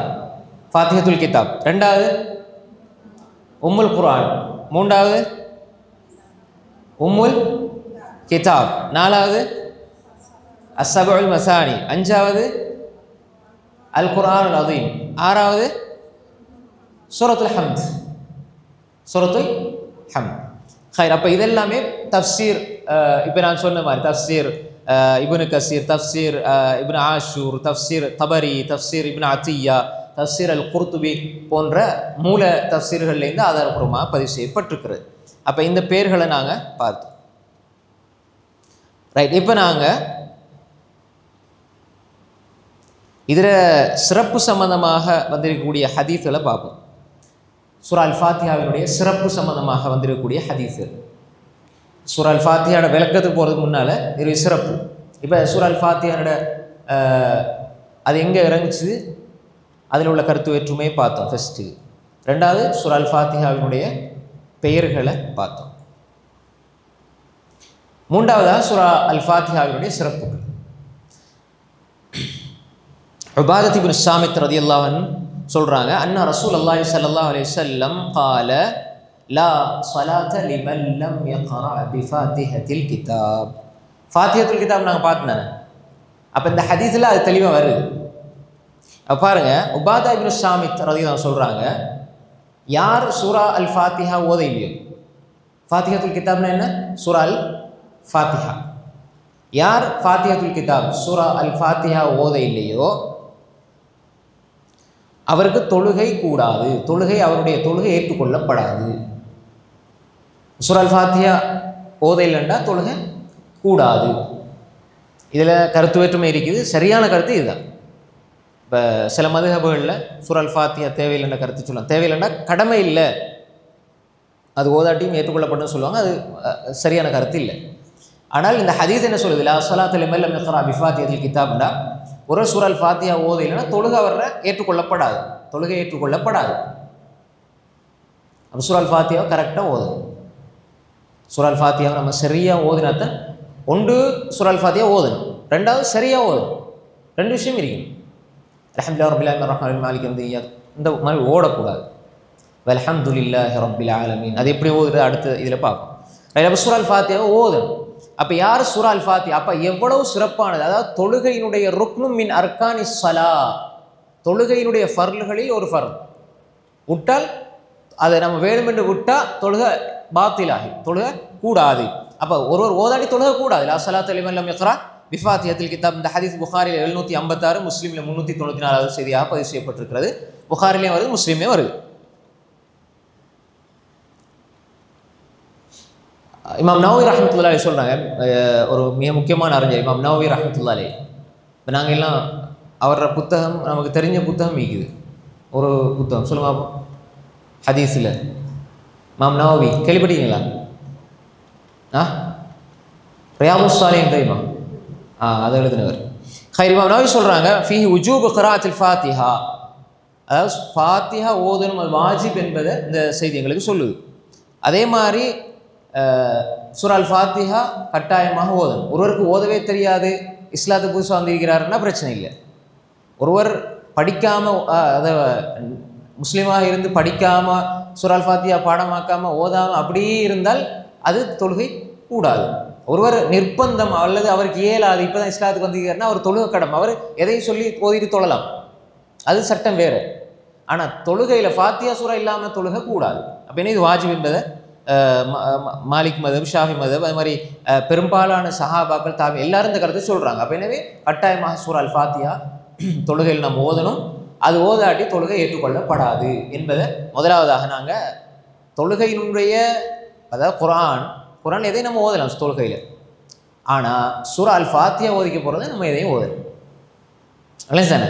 ஃபாத்திஹத்துல் கிதாப். ரெண்டாவது உம்முல் குர்ஆன். மூன்றாவது உம்முல் கிதாப். நாலாவது அஸ்ஸபுல் மசானி. அஞ்சாவது அல் குர்ஆனுல் அதீம். ஆறாவது சூரத்துல் ஹம்த். சூரத்துல் ஹம்த். ஹைர். அப்போ இதெல்லாமே தஃப்சீர். இப்போ நான் சொன்ன மாதிரி தஃப்சீர் இப்னு கஸீர், தஃப்சீர் இப்னு ஆஷூர், தஃப்சீர் தபரி, தஃப்சீர் இப்னு அத்தியா, தஃப்சீர் அல் குர்துபி போன்ற மூல தஃப்சீர்கள்லேருந்து ஆதாரப்பூர்வமாக பதிவு செய்யப்பட்டிருக்கிறது. அப்போ இந்த பேர்களை நாங்கள் பார்த்தோம். ரைட். இப்போ நாங்கள் இதில் சிறப்பு சம்பந்தமாக வந்திருக்கக்கூடிய ஹதீஸ்களை பார்ப்போம். சூரா அல் ஃபாத்திஹாவினுடைய சிறப்பு சம்பந்தமாக வந்திருக்கக்கூடிய ஹதீஸ்கள். சூரா அல் ஃபாத்திஹாவோட விளக்கத்துக்கு போகிறதுக்கு முன்னால் இது சிறப்பு. இப்போ சூரா அல் ஃபாத்திஹாவோட அது எங்கே இறங்குச்சு, அதில் உள்ள கருத்து வேற்றுமையை பார்த்தோம் ஃபஸ்ட்டு. ரெண்டாவது சூரா அல் ஃபாத்திஹாவினுடைய பெயர்களை பார்த்தோம். மூன்றாவதாக சூரா அல் ஃபாத்திஹாவினுடைய சிறப்புகள். உபாதத் இப்னு ஸாமித் ரலியல்லாஹு அன்ஹு சொல்கிறாங்க, அன்னா ரசூலுல்லாஹி ஸல்லல்லாஹு அலைஹி வஸல்லம் قال லா ஸலாத லிமன் லம் யக்ரா பிஃபாத்திஹத்தில் கிதாப். ஃபாத்திஹத்துல் கிதாப் நாங்கள் பார்த்தோம். அப்போ இந்த ஹதீஸில் அது தெளிவாக வருது. அப்போ பாருங்கள், உபாதா இப்னு ஸாமித் ரலியல்லாஹு அன்ஹு சொல்கிறாங்க, யார் சூரா அல் ஃபாத்திஹா ஓத இல்லையோ, ஃபாத்திஹத்துல் கிதாப்னா என்ன? சூரா அல் ஃபாத்திஹா. யார் ஃபாத்திஹத்துல் கிதாப் சூரா அல் ஃபாத்திஹா ஓத இல்லையோ அவருக்கு தொழுகை கூடாது, அவருடைய தொழுகை ஏற்றுக்கொள்ளப்படாது. சூரா அல் ஃபாத்திஹா ஓத இல்லைன்னா தொழுகை கூடாது. இதில் கருத்து வேற்றுமை இருக்குது. சரியான கருத்து இதுதான். இப்போ சில மதுஹபுகளில் சூரா அல் ஃபாத்திஹா தேவையில்லைன்ற கருத்து சொல்லுவாங்க. தேவையில்லைன்னா கடமை இல்லை, அது ஓதாட்டியும் ஏற்றுக்கொள்ளப்படும் சொல்லுவாங்க. அது சரியான கருத்து இல்லை. ஆனால் இந்த ஹதீஸ் என்ன சொல்லுது? லா ஸலாத்த லிமன் லம் யக்ரா பிஃபாத்திஹத்தில் கிதாப்னா ஒரு சூரா அல் ஃபாத்திஹா ஓத இல்லைன்னா தொழுகை அவரை ஏற்றுக்கொள்ளப்படாது, தொழுகை ஏற்றுக்கொள்ளப்படாது. அப்போ சூரா அல் ஃபாத்திஹா கரெக்டாக ஓதணும். சூரா அல் ஃபாத்திஹாவை நம்ம சரியாக ஓதினாத்தான், ஒன்று சூரா அல் ஃபாத்திஹா ஓதணும், ரெண்டாவது சரியாக ஓதணும். ரெண்டு விஷயம் இருக்குது. அல்ஹம்துலில்லாஹி ரப்பில் ஆலமீன் அர்ரஹ்மானிர் மாலிகி யௌமிddin இந்த மாதிரி ஓடக்கூடாது. அல்ஹம்துலில்லாஹி ரப்பில் ஆலமீன் அது எப்படி ஓதுறது அடுத்த இதில் பார்ப்போம். அப்போ சூரா அல் ஃபாத்திஹாவை ஓதணும். அப்போ யார் சூரா அல் ஃபாத்திஹா? அப்போ எவ்வளவு சிறப்பானது. அதாவது தொழுகையினுடைய ருக்னும் மின் அர்கானி ஸலா, தொழுகையினுடைய ஃபர்லுகளில் ஒரு ஃபர்ல். விட்டால் அதை நம்ம வேணுமென்று விட்டால் தொழுகை பாத்திலாகி, தொழுகை கூடாது. அப்போ ஒருவர் ஓதாடி தொழுகை கூடாது. லா ஸலாத்த லிமன் லம் யக்ரா பிஃபாத்திஹத்தில் கிதாப். இந்த ஹதீஸ் புகாரில் 756, முஸ்லீமில் 394 செய்தியாக பதிவு செய்யப்பட்டிருக்கிறது. புகாரிலையும் வருது, முஸ்லீம்லேயும் வருது. இமாம் நவவி ரஹ்மத்துல்லாஹி அலைஹி சொல்கிறாங்க, ஒரு மிக முக்கியமான அறிஞர் இமாம் நவவி ரஹ்மத்துல்லாஹி அலைஹி. இப்போ நாங்கள் எல்லாம் அவரோட புத்தகம், நமக்கு தெரிஞ்ச புத்தகம் இருக்குது. ஒரு புத்தகம் சொல்லுங்க ஹதீஸில் இமாம் நவவி கேள்விப்பட்டீங்களா? ரியாதுஸ் ஸாலிஹீன் தெரியுமா? அதை எழுதினவர். ஹைர், இமாம் நவவி சொல்கிறாங்க, ஃபீஹி உஜூபு கிராஅத்தில் ஃபாத்திஹா, அதாவது ஃபாத்திஹா ஓதணும், அது வாஜிப் என்பதை இந்த செய்தி எங்களுக்கு சொல்லுது. அதே மாதிரி சூரா அல் ஃபாத்திஹா கட்டாயமாக ஓதணும். ஒருவருக்கு ஓதவே தெரியாது, இஸ்லாத்துக்கு புதுசாக வந்திருக்கிறாருன்னா பிரச்சனை இல்லை. ஒருவர் படிக்காமல், அதை முஸ்லீமாக இருந்து படிக்காமல் சூரா அல் ஃபாத்திஹா பாடமாக்காமல் ஓதாமல் அப்படியே இருந்தால் அது தொழுகை கூடாது. ஒருவர் நிர்பந்தம் அல்லது அவருக்கு இயலாது, இப்போ தான் இஸ்லாத்துக்கு வந்திருக்காருன்னா அவர் தொழுகை கடமை, அவர் எதையும் சொல்லி ஓதிட்டு தொழலாம், அது சட்டம் வேறு. ஆனால் தொழுகையில் ஃபாத்திஹா சூரா இல்லாமல் தொழுகை கூடாது. அப்படின்னா இது வாஜிப் என்பதை மாலிக் மதப், ஷாஃபி மதப், அது மாதிரி பெரும்பாலான சஹாபாக்கள் தாபி எல்லாரும் இந்த கருத்தை சொல்கிறாங்க. அப்போ எனவே கட்டாயமாக சூரா அல் ஃபாத்திஹா தொழுகையில் நம்ம ஓதணும். அது ஓதாட்டி தொழுகை ஏற்றுக்கொள்ளப்படாது என்பதை முதலாவதாக நாங்கள் தொழுகையினுடைய, அதாவது குரான் எதையும் நம்ம ஓதலாம் தொழுகையில். ஆனால் சூரா அல் ஃபாத்திஹா ஓதிக்க போகிறது நம்ம எதையும் ஓதலாம் இல்லைங்க சார்.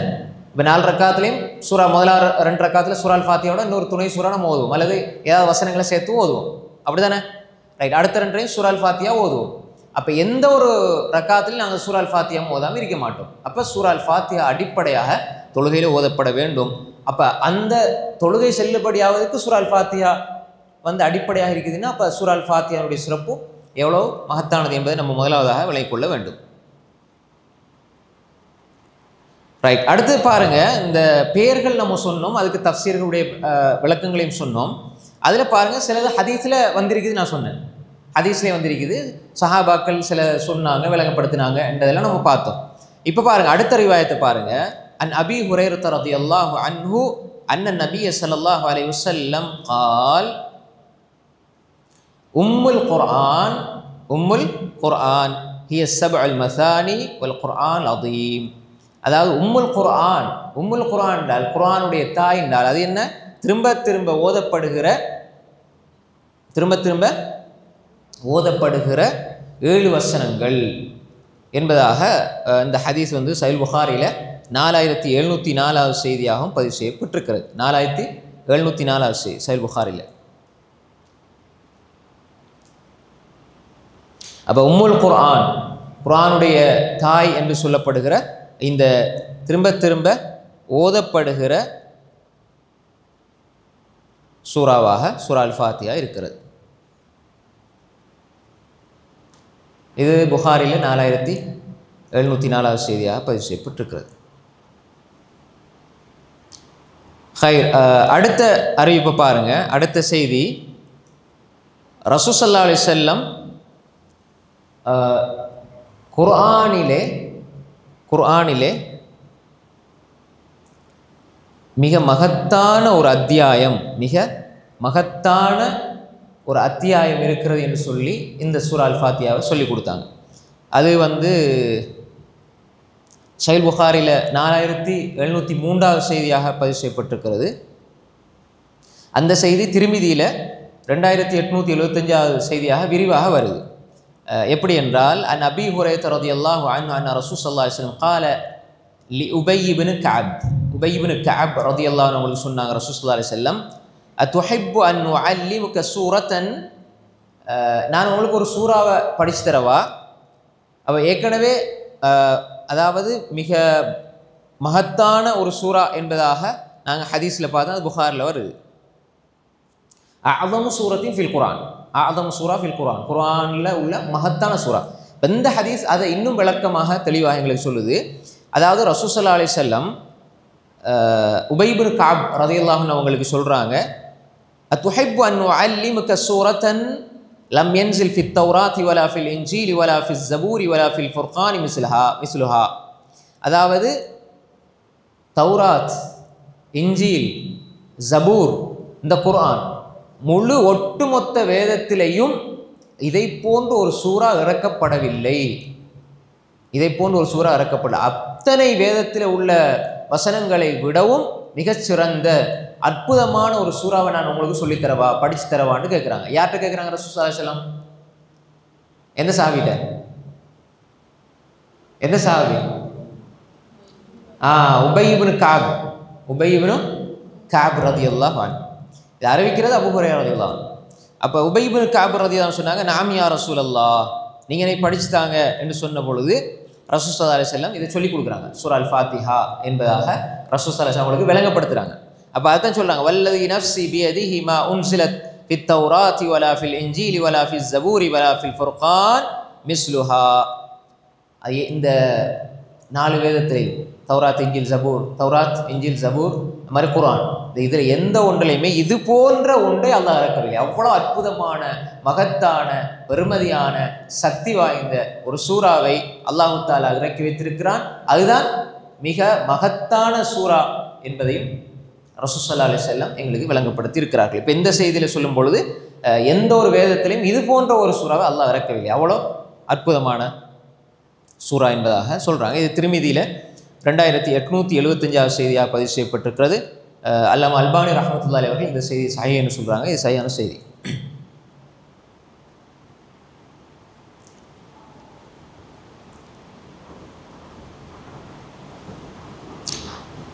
இப்போ 4 ரக்காத்துலேயும் சூரா முதலாவது 2 ரக்காத்தில் சூரா அல் ஃபாத்திஹாவோட இன்னொரு துணை சூரா நம்ம ஓதுவோம், அல்லது ஏதாவது வசனங்களை சேர்த்து ஓதுவோம், அப்படி தானே? ரைட். அடுத்த 2 சூரா அல் ஃபாத்திஹா ஓதுவோம். அப்போ எந்த ஒரு ரக்காத்திலையும் நாங்கள் சூரா அல் ஃபாத்திஹா ஓதாமல் இருக்க மாட்டோம். அப்போ சூரா அல் ஃபாத்திஹா அடிப்படையாக தொழுகையில் ஓதப்பட வேண்டும். அப்போ அந்த தொழுகை செல்லுபடியாவதற்கு சூரா அல் ஃபாத்திஹா அடிப்படையாக இருக்குதுன்னா அப்போ சூரா அல் ஃபாத்திஹாவுடைய சிறப்பு எவ்வளோ மகத்தானது என்பதை நம்ம முதலாவதாக விளங்கிக் கொள்ள வேண்டும். ரைட். அடுத்து பாருங்க, இந்த பெயர்கள் நம்ம சொன்னோம், அதுக்கு தஃசீர்களுடைய விளக்கங்களையும் சொன்னோம். அதில் பாருங்கள், சிலது ஹதீஸில் வந்திருக்குது. நான் சொன்னேன் ஹதீஸ்லேயே வந்திருக்குது, சஹாபாக்கள் சில சொன்னாங்க, விளங்கப்படுத்தினாங்க என்றதெல்லாம் நம்ம பார்த்தோம். இப்போ பாருங்கள், அடுத்த ரிவாயத்தை பாருங்கள். அன் அபி ஹுரைரத ரலியல்லாஹு அன்ஹு அன்ன நபிய ஸல்லல்லாஹு அலைஹி வஸல்லம் قال உம்முல் குர்ஆன் ஹிய ஸப்உல் மசானி வல் குர்ஆன் அதீம். அதாவது உம்முல் குர்ஆன் என்றால் குர்ஆனுடைய தாய் என்றால் அது என்ன? திரும்ப திரும்ப ஓதப்படுகிற 7 வசனங்கள் என்பதாக இந்த ஹதீஸ் சஹீஹ் புகாரியில் 4704 செய்தியாகவும் பதிவு செய்யப்பட்டிருக்கிறது. 4704 செய்தி சஹீஹ் புகாரியில். அப்போ உம்முல் குர்ஆனுடைய தாய் என்று சொல்லப்படுகிற இந்த திரும்ப திரும்ப ஓதப்படுகிற சூறாவாக சூரா அல் ஃபாத்திஹா இருக்கிறது. இது புகாரியில் 4704 செய்தியாக பதிவு செய்யப்பட்டிருக்கிறது. ஹைர், அடுத்த அறிவிப்பை பாருங்க. அடுத்த செய்தி, ரசூல் ஸல்லல்லாஹு அலைஹி வஸல்லம் குர்ஆனிலே மிக மகத்தான ஒரு அத்தியாயம் இருக்கிறது என்று சொல்லி இந்த சூரா அல் ஃபாத்திஹாவை சொல்லி கொடுத்தாங்க. அது சஹீஹ் புகாரியில் 4703 செய்தியாக பதிவு செய்யப்பட்டிருக்கிறது. அந்த செய்தி திர்மிதியில் 2875 செய்தியாக விரிவாக வருது. எப்படி என்றால், அன் அபி ஹுரைரத ரலியல்லாஹு அன்ஹு அன்ன ரசூல் ஸல்லல்லாஹு அலைஹி வஸல்லம் قال لأبي بن كعب ரலியல்லாஹு அன்ஹு அவர்கள் சொன்னாங்க, ரசூல் ஸல்லல்லாஹு அலைஹி வஸல்லம், அத்துஹிப்பு அன் உஅல்லிமுக சூரத்தன், நான் உங்களுக்கு ஒரு சூறாவை படித்து தரவா? அவள் ஏற்கனவே அதாவது மிக மகத்தான ஒரு சூறா என்பதாக நாங்கள் ஹதீஸில் பார்த்தோம், அது புகாரில் வருது. அஅதமு சூரத்தின் ஃபில் குர்ஆன், அஅதமு சூரா ஃபில் குர்ஆன், குர்ஆனில் உள்ள மகத்தான சூறா. இந்த ஹதீஸ் அதை இன்னும் விளக்கமாக தெளிவாக எங்களுக்கு சொல்லுது. அதாவது ரசூல் ஸல்லல்லாஹு அலைஹி வஸல்லம் உபய் இப்னு கஅப் ரலியல்லாஹு அன்ஹு அவங்களுக்கு சொல்கிறாங்க, அத்துஹிப்பு அன் உஅல்லிமுக சூரத்தன் லம் யன்சில் ஃபித் தௌராத்தி வலா ஃபில் இன்ஜீலி வலா ஃபிஸ் ஸபூரி வலா ஃபில் ஃபுர்கானி மிஸ்லுஹா. அதாவது தௌராத், இன்ஜீல், ஜபூர், இந்த குர்ஆன் முழு ஒட்டுமொத்த வேதத்திலேயும் இதை போன்ற ஒரு சூறா இறக்கப்படவில்லை. இதை போன்ற ஒரு சூறா இறக்கப்பட அத்தனை வேதத்தில் உள்ள வசனங்களை விடவும் மிகச்சிறந்த அற்புதமான ஒரு சூறாவை நான் உங்களுக்கு சொல்லித்தரவா, படிச்சு தரவான்னு கேட்குறாங்க. யார்கிட்ட கேட்குறாங்க? ரசூல் ஸல்லல்லாஹு அலைஹி வஸல்லம். எந்த சஹாபிட்ட? எந்த சஹாபி? உபய் இப்னு கஅப். உபய் இப்னு கஅப் ரலியல்லாஹு அன்ஹு. இது அறிவிக்கிறது அபூ ஹுரைரா ரலியல்லாஹு அன்ஹு. அப்போ உபய் இப்னு கஅப் ரலியல்லாஹு அன்ஹு சொன்னாங்க, நாம் யா ரசூலல்லாஹ், நீங்கள் என்னை படிச்சுட்டாங்க என்று சொன்ன பொழுது ரசூல் ஸல்லல்லாஹு அலைஹி வஸல்லம் இதை சொல்லிக் கொடுக்குறாங்க. சூரா அல் ஃபாத்திஹா என்பதாக ரசூல் ஸல்லல்லாஹு அலைஹி வஸல்லம் அவங்களுக்கு விளங்கப்படுத்துகிறாங்க. அப்போ அதான் சொல்கிறாங்க, வல்லதி நஃப்ஸி பியதிஹி மா உன்சிலத் ஃபித் தௌராத்தி வலா ஃபில் இன்ஜீலி வலா ஃபிஸ் ஸபூரி வலா ஃபில் ஃபுர்கான் மிஸ்லுஹா. இந்த 4 வேதத்திலையும் தௌராத், இன்ஜீல், ஜபூர், தௌராத், இன்ஜீல், ஜபூர், அது மாதிரி குர்ஆன், இதில் எந்த ஒன்றிலையுமே இது போன்ற ஒன்றை அல்லாஹ் இறக்கவில்லை. அவ்வளோ அற்புதமான, மகத்தான, பெருமதியான, சக்தி வாய்ந்த ஒரு சூறாவை அல்லாஹு தஆலா இறக்கி வைத்திருக்கிறான். அதுதான் மிக மகத்தான சூறா என்பதையும் ரசூல் ஸல்லல்லாஹு அலைஹி வஸல்லம் எங்களுக்கு விளங்கப்படுத்தி இருக்கிறார்கள். இப்போ இந்த செய்தியில் சொல்லும் பொழுது எந்த ஒரு வேதத்திலையும் இது போன்ற ஒரு சூறாவை அல்லாஹ் இறக்கவில்லை. அவ்வளோ அற்புதமான சூறா என்பதாக சொல்கிறாங்க. இது திருமிதியில் 2875 செய்தியாக பதிவு செய்யப்பட்டிருக்கிறது. அல்லாமா அல்பானி ரஹ்மத்துல்லாஹி அலைஹி அவர்கள் இந்த செய்தி சஹீஹ்னு சொல்கிறாங்க. இது சரியான செய்தி.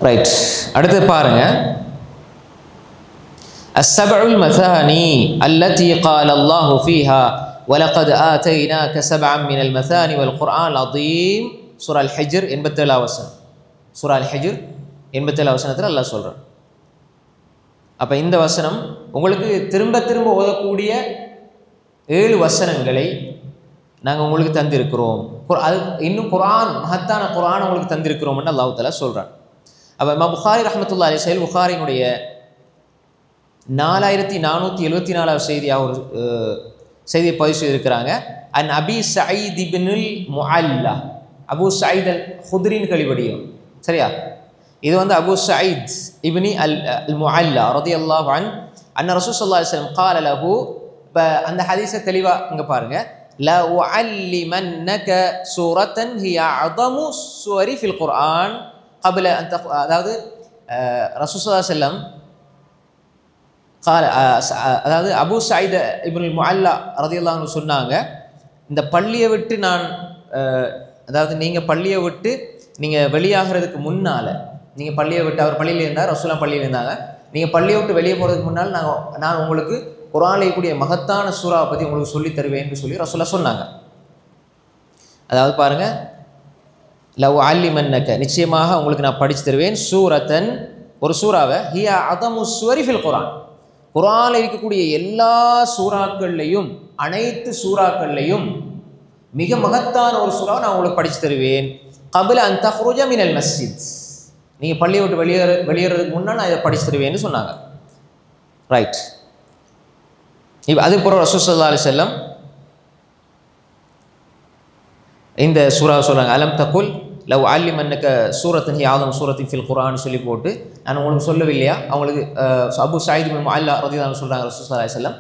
ரைட், அடுத்து பாருங்க. அஸ்ஸபஉல் மசானி அல்லதி قال الله فيها ولقد آتيناك سبعا من المثاني والقرآن العظيم. சூரா அல் ஹிஜ்ர் 87 வசனம். சூரா அல் ஹிஜ்ர் 87 வசனத்தில் அல்லாஹ் சொல்கிறான். அப்போ இந்த வசனம் உங்களுக்கு திரும்ப திரும்ப ஓதக்கூடிய 7 வசனங்களை நாங்கள் உங்களுக்கு தந்திருக்கிறோம். அது இன்னும் குர்ஆன், மகத்தான குர்ஆன் உங்களுக்கு தந்திருக்கிறோம்னு அல்லாஹ் தஆலா சொல்கிறான். அப்போ இமாம் புகாரி ரஹ்மத்துல்லாஹி அலைஹி சஹீஹ் புகாரினுடைய 4474 செய்தியாக ஒரு செய்தியை பதிவு செய்திருக்கிறாங்க. அன் அபி சயீத் இப்னுல் முஅல்லா, அபு சயீத் அல் ஹுத்ரின் கழிவடியும், சரியா? இது வந்து அபு சயீத் இப்னி அல் முஅல்லா ரலியல்லாஹு அன்ஹு அன்ன ரசூல் ஸல்லல்லாஹு அலைஹி வஸல்லம் قال له. இப்போ அந்த ஹதீஸை தெளிவாக இங்கே பாருங்க. லா உஅல்லிமன்னக சூரத்தன் ஹிய அஸமு ஸுவரி ஃபில் குர்ஆன் قبل أن அதாவது ரசூல் ஸல்லல்லாஹு அலைஹி வஸல்லம் அதாவது அபு சயீத் இப்னுல் முஅல்லா ரலியல்லாஹு அன்ஹு சொன்னாங்க, இந்த பள்ளியை விட்டு நான் அதாவது நீங்கள் பள்ளியை விட்டு நீங்கள் வெளியாகிறதுக்கு முன்னால், நீங்கள் பள்ளியை விட்டு, அவர் பள்ளியில் இருந்தார், ரசூலுல்லாஹ் பள்ளியில் இருந்தாங்க, நீங்கள் பள்ளியை விட்டு வெளியே போகிறதுக்கு முன்னால் நான் உங்களுக்கு குர்ஆனில் கூடிய மகத்தான சூறாவை பற்றி உங்களுக்கு சொல்லித் தருவேன்னு சொல்லி ரசூலுல்லாஹ் சொன்னாங்க. அதாவது பாருங்கள், லவ் அல்லிமன்னக, நிச்சயமாக உங்களுக்கு நான் படித்து தருவேன், சூரத்தன், ஒரு சூறாவை, ஹிய அஸமு ஸுவரி ஃபில் குர்ஆன், குர்ஆனில் இருக்கக்கூடிய எல்லா சூறாக்கள்லையும், அனைத்து சூறாக்கள்லையும் மிக மகத்தான ஒரு சூறாவை நான் உங்களுக்கு படித்து தருவேன். கபில அன் தஹ்ருஜ மினல் மஸ்ஜித், நீங்கள் பள்ளியை விட்டு வெளியேறதுக்கு முன்னால் நான் இதை படித்து தருவேன்னு சொன்னாங்க. ரைட். இப்போ அதுக்கப்புறம் ரசூல் ஸல்லல்லாஹு அலைஹி வஸல்லம் இந்த சூறாவை சொல்கிறாங்க. அலம் தகுல் லவ் அல்லிமன்னக சூரத்தன் ஹிய அஸமு சூரத்தின் ஃபில் குர்ஆன் சொல்லி போட்டு நான் உங்களுக்கு சொல்லவில்லையா? அவங்களுக்கு அபு சயீத் இப்னு முஅல்லா ரலியல்லாஹு அன்ஹு சொல்கிறாங்க, ரசூல் ஸல்லல்லாஹு அலைஹி வஸல்லம்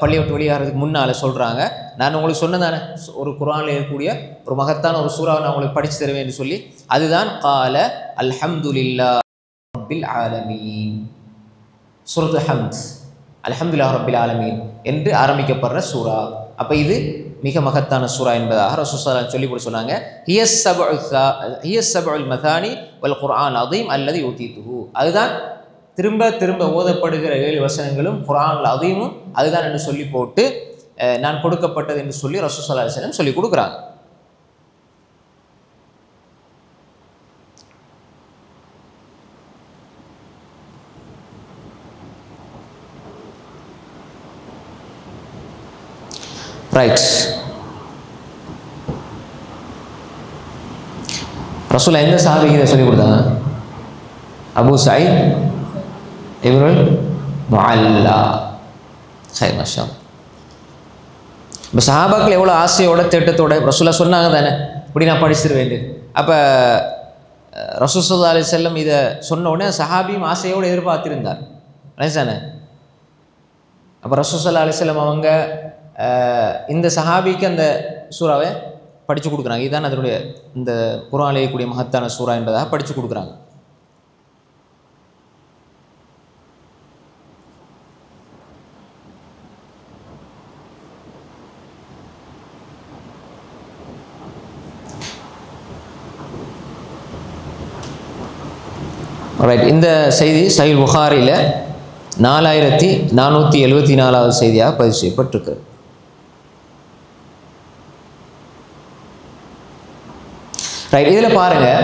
பள்ளியை விட்டு வெளியாகிறதுக்கு முன்னால் சொல்கிறாங்க, நான் உங்களுக்கு சொன்னதானே ஒரு குர்ஆனில் இருக்கக்கூடிய ஒரு மகத்தான ஒரு சூறாவை நான் உங்களுக்கு படித்து தருவேன் சொல்லி. அதுதான் கால அல்ஹம்துலில்லாஹி ரப்பில் ஆலமீன், சூரத்துல் ஹம்த், அல்ஹம்துலில்லாஹி ரப்பில் ஆலமீன் என்று ஆரம்பிக்கப்படுற சூறா. அப்போ இது மிக மகத்தான சூறா என்பதாக ரசூல் ஸல்லல்லாஹு அலைஹி சொல்லி சொன்னாங்க. ஹிய ஸபஉல் மதானி வல் குர்ஆன் அஸீம் அல்லதி ஊதீதுஹு, அதுதான் திரும்ப திரும்ப ஓதப்படுகிற 7 வசனங்களும் குர்ஆன் அஸீமும் அதுதான் என்று சொல்லி போட்டு நான் கொடுக்கப்பட்டது என்று சொல்லி ரசூல் ஸல்லல்லாஹு அலைஹி வஸல்லம் சொல்லி கொடுக்குறாங்க. ரைட். ரசூலுல்லாஹ் எந்த சஹாபிக்கு இதை சொல்லி கொடுத்தாங்க? அபு சயீத் இப்னுல் முஅல்லா. சரி, மாஷா அல்லாஹ். இப்போ சஹாபாக்கள் எவ்வளோ ஆசையோட தேட்டத்தோட ரசூலுல்லாஹ் சொன்னாங்க தானே, இப்படி நான் படிச்சிருவேன். அப்போ ரசூல் ஸல்லல்லாஹு அலைஹி வஸல்லம் இதை சொன்ன உடனே சஹாபியும் ஆசையோடு எதிர்பார்த்திருந்தார் தானே. அப்போ ரசூல் ஸல்லல்லாஹு அலைஹி வஸல்லம் அவங்க இந்த சஹாபிக்கு அந்த சூறாவை படித்து கொடுக்குறாங்க. இதுதான் அதனுடைய இந்த குர்ஆனில் இருக்கக்கூடிய மகத்தான சூறா என்பதாக படித்து கொடுக்குறாங்க. ரைட், இந்த செய்தி சஹீஹ் புகாரியில் 4474வது செய்தியாக பதிவு செய்யப்பட்டிருக்கு. ரைட், இதில் பாருங்கள்.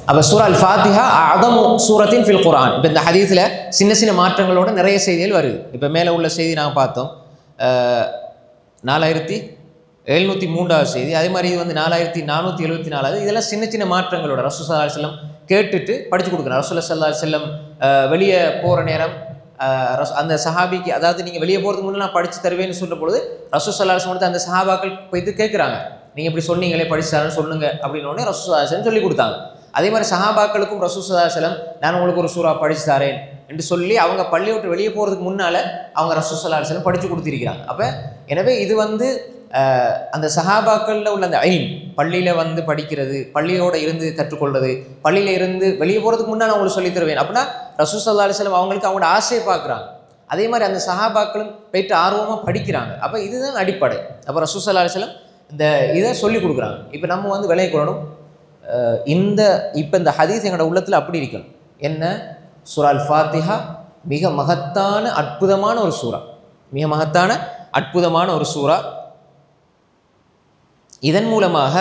அப்போ சூரா அல் ஃபாத்திஹா அஅதமு சூரத்தின் ஃபில் குர்ஆன். இப்போ இந்த ஹதீஸில் சின்ன சின்ன மாற்றங்களோட நிறைய செய்திகள் வருது. இப்போ மேலே உள்ள செய்தி நாங்கள் பார்த்தோம் 4703வது செய்தி. அதே மாதிரி இது வந்து 4474. இதெல்லாம் சின்ன சின்ன மாற்றங்களோட ரசூல் ஸல்லல்லாஹு அலைஹி வஸல்லம் கேட்டுட்டு படித்து கொடுக்குறாங்க. ரசூல் ஸல்லல்லாஹு அலைஹி வஸல்லம் வெளியே போகிற நேரம் அந்த சஹாபிக்கு, அதாவது நீங்கள் வெளியே போகிறதுக்கு முன்னே நான் படித்து தருவேன்னு சொல்கிற பொழுது ரசூல் ஸல்லல்லாஹு அலைஹி வஸல்லம் அந்த சஹாபாக்கள் போய்ட்டு கேட்குறாங்க, நீங்கள் இப்படி சொன்னீங்களே படிச்சு தரேன்னு சொல்லுங்க அப்படின்னு உடனே ரசூல் ஸல்லல்லாஹு அலைஹி வஸல்லம் சொல்லி கொடுத்தாங்க. அதே மாதிரி சஹாபாக்களுக்கும் ரசூல் ஸல்லல்லாஹு அலைஹி வஸல்லம் நான் உங்களுக்கு ஒரு சூறா படிச்சு தரேன் என்று சொல்லி அவங்க பள்ளியை விட்டு வெளியே போகிறதுக்கு முன்னால் அவங்க ரசூல் ஸல்லல்லாஹு அலைஹி வஸல்லம் படித்து கொடுத்திருக்கிறாங்க. அப்போ எனவே இது வந்து அந்த சஹாபாக்களில் உள்ள அந்த ஐன், பள்ளியில் வந்து படிக்கிறது, பள்ளியோடு இருந்து கற்றுக்கொள்வது, பள்ளியில் இருந்து வெளியே போகிறதுக்கு முன்னால் நான் உங்களுக்கு சொல்லித் தருவேன் அப்படின்னா ரசூல் ஸல்லல்லாஹு அலைஹி வஸல்லம் அவங்களுக்கு அவங்களோட ஆசையை பார்க்குறாங்க. அதே மாதிரி அந்த சஹாபாக்களும் போயிட்டு ஆர்வமாக படிக்கிறாங்க. அப்போ இதுதான் அடிப்படை. அப்போ ரசூல் ஸல்லல்லாஹு அலைஹி வஸல்லம் இந்த இதை சொல்லி கொடுக்குறாங்க. இப்போ நம்ம வந்து விலை கொள்ளணும். இப்போ இந்த ஹதீஸ் எங்களோட உள்ளத்தில் அப்படி இருக்கணும். என்ன? சூரா அல் ஃபாத்திஹா மிக மகத்தான அற்புதமான ஒரு சூறா, மிக மகத்தான அற்புதமான ஒரு சூறா. இதன் மூலமாக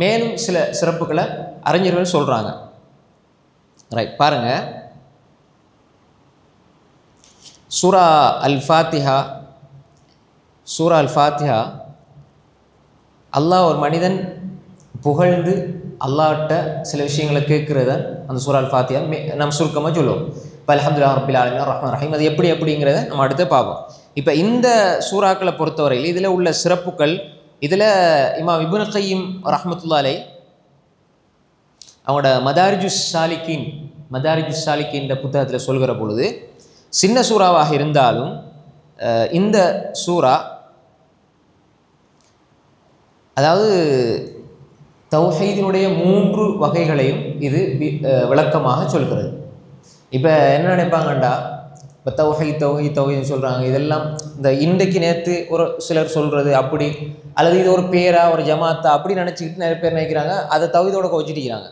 மேலும் சில சிறப்புகளை அறிஞர்கள் சொல்கிறாங்க. ரைட், பாருங்க. சூரா அல் ஃபாத்திஹா அல்லாஹ் ஒரு மனிதன் புகழ்ந்து அல்லாஹ்ட்ட சில விஷயங்களை கேட்குறத அந்த சூரா அல் ஃபாத்திஹா நம்ம சுருக்கமாக சொல்லுவோம். இப்போ அல்ஹம்துலில்லாஹி ரப்பில் ஆலமீன் ரஹ்மான் ரஹீம், அது எப்படிங்கிறத நம்ம அடுத்து பார்ப்போம். இப்போ இந்த சூறாக்களை பொறுத்தவரையில் இதில் உள்ள சிறப்புகள், இதில் இமாம் இப்னு கையிம் ரஹ்மத்துல்லாஹி அலைஹி அவங்களோட மதாரிஜுஸ் சாலிக்கின் புத்தகத்தில் சொல்கிற பொழுது, சின்ன சூறாவாக இருந்தாலும் இந்த சூறா அதாவது தௌஹீதினுடைய 3 வகைகளையும் இது விளக்கமாக சொல்கிறது. இப்போ என்ன நினைப்பாங்கண்டா, இப்போ தௌஹீதுன்னு சொல்கிறாங்க, இதெல்லாம் இந்த இன்றைக்கு நேற்று ஒரு சிலர் சொல்கிறது அப்படி, அல்லது இது ஒரு பேரா ஒரு ஜமாத்தா அப்படி நினச்சிக்கிட்டு நிறைய பேர் நினைக்கிறாங்க, அதை தௌஹீதோட கோச்சிட்டிக்கிறாங்க.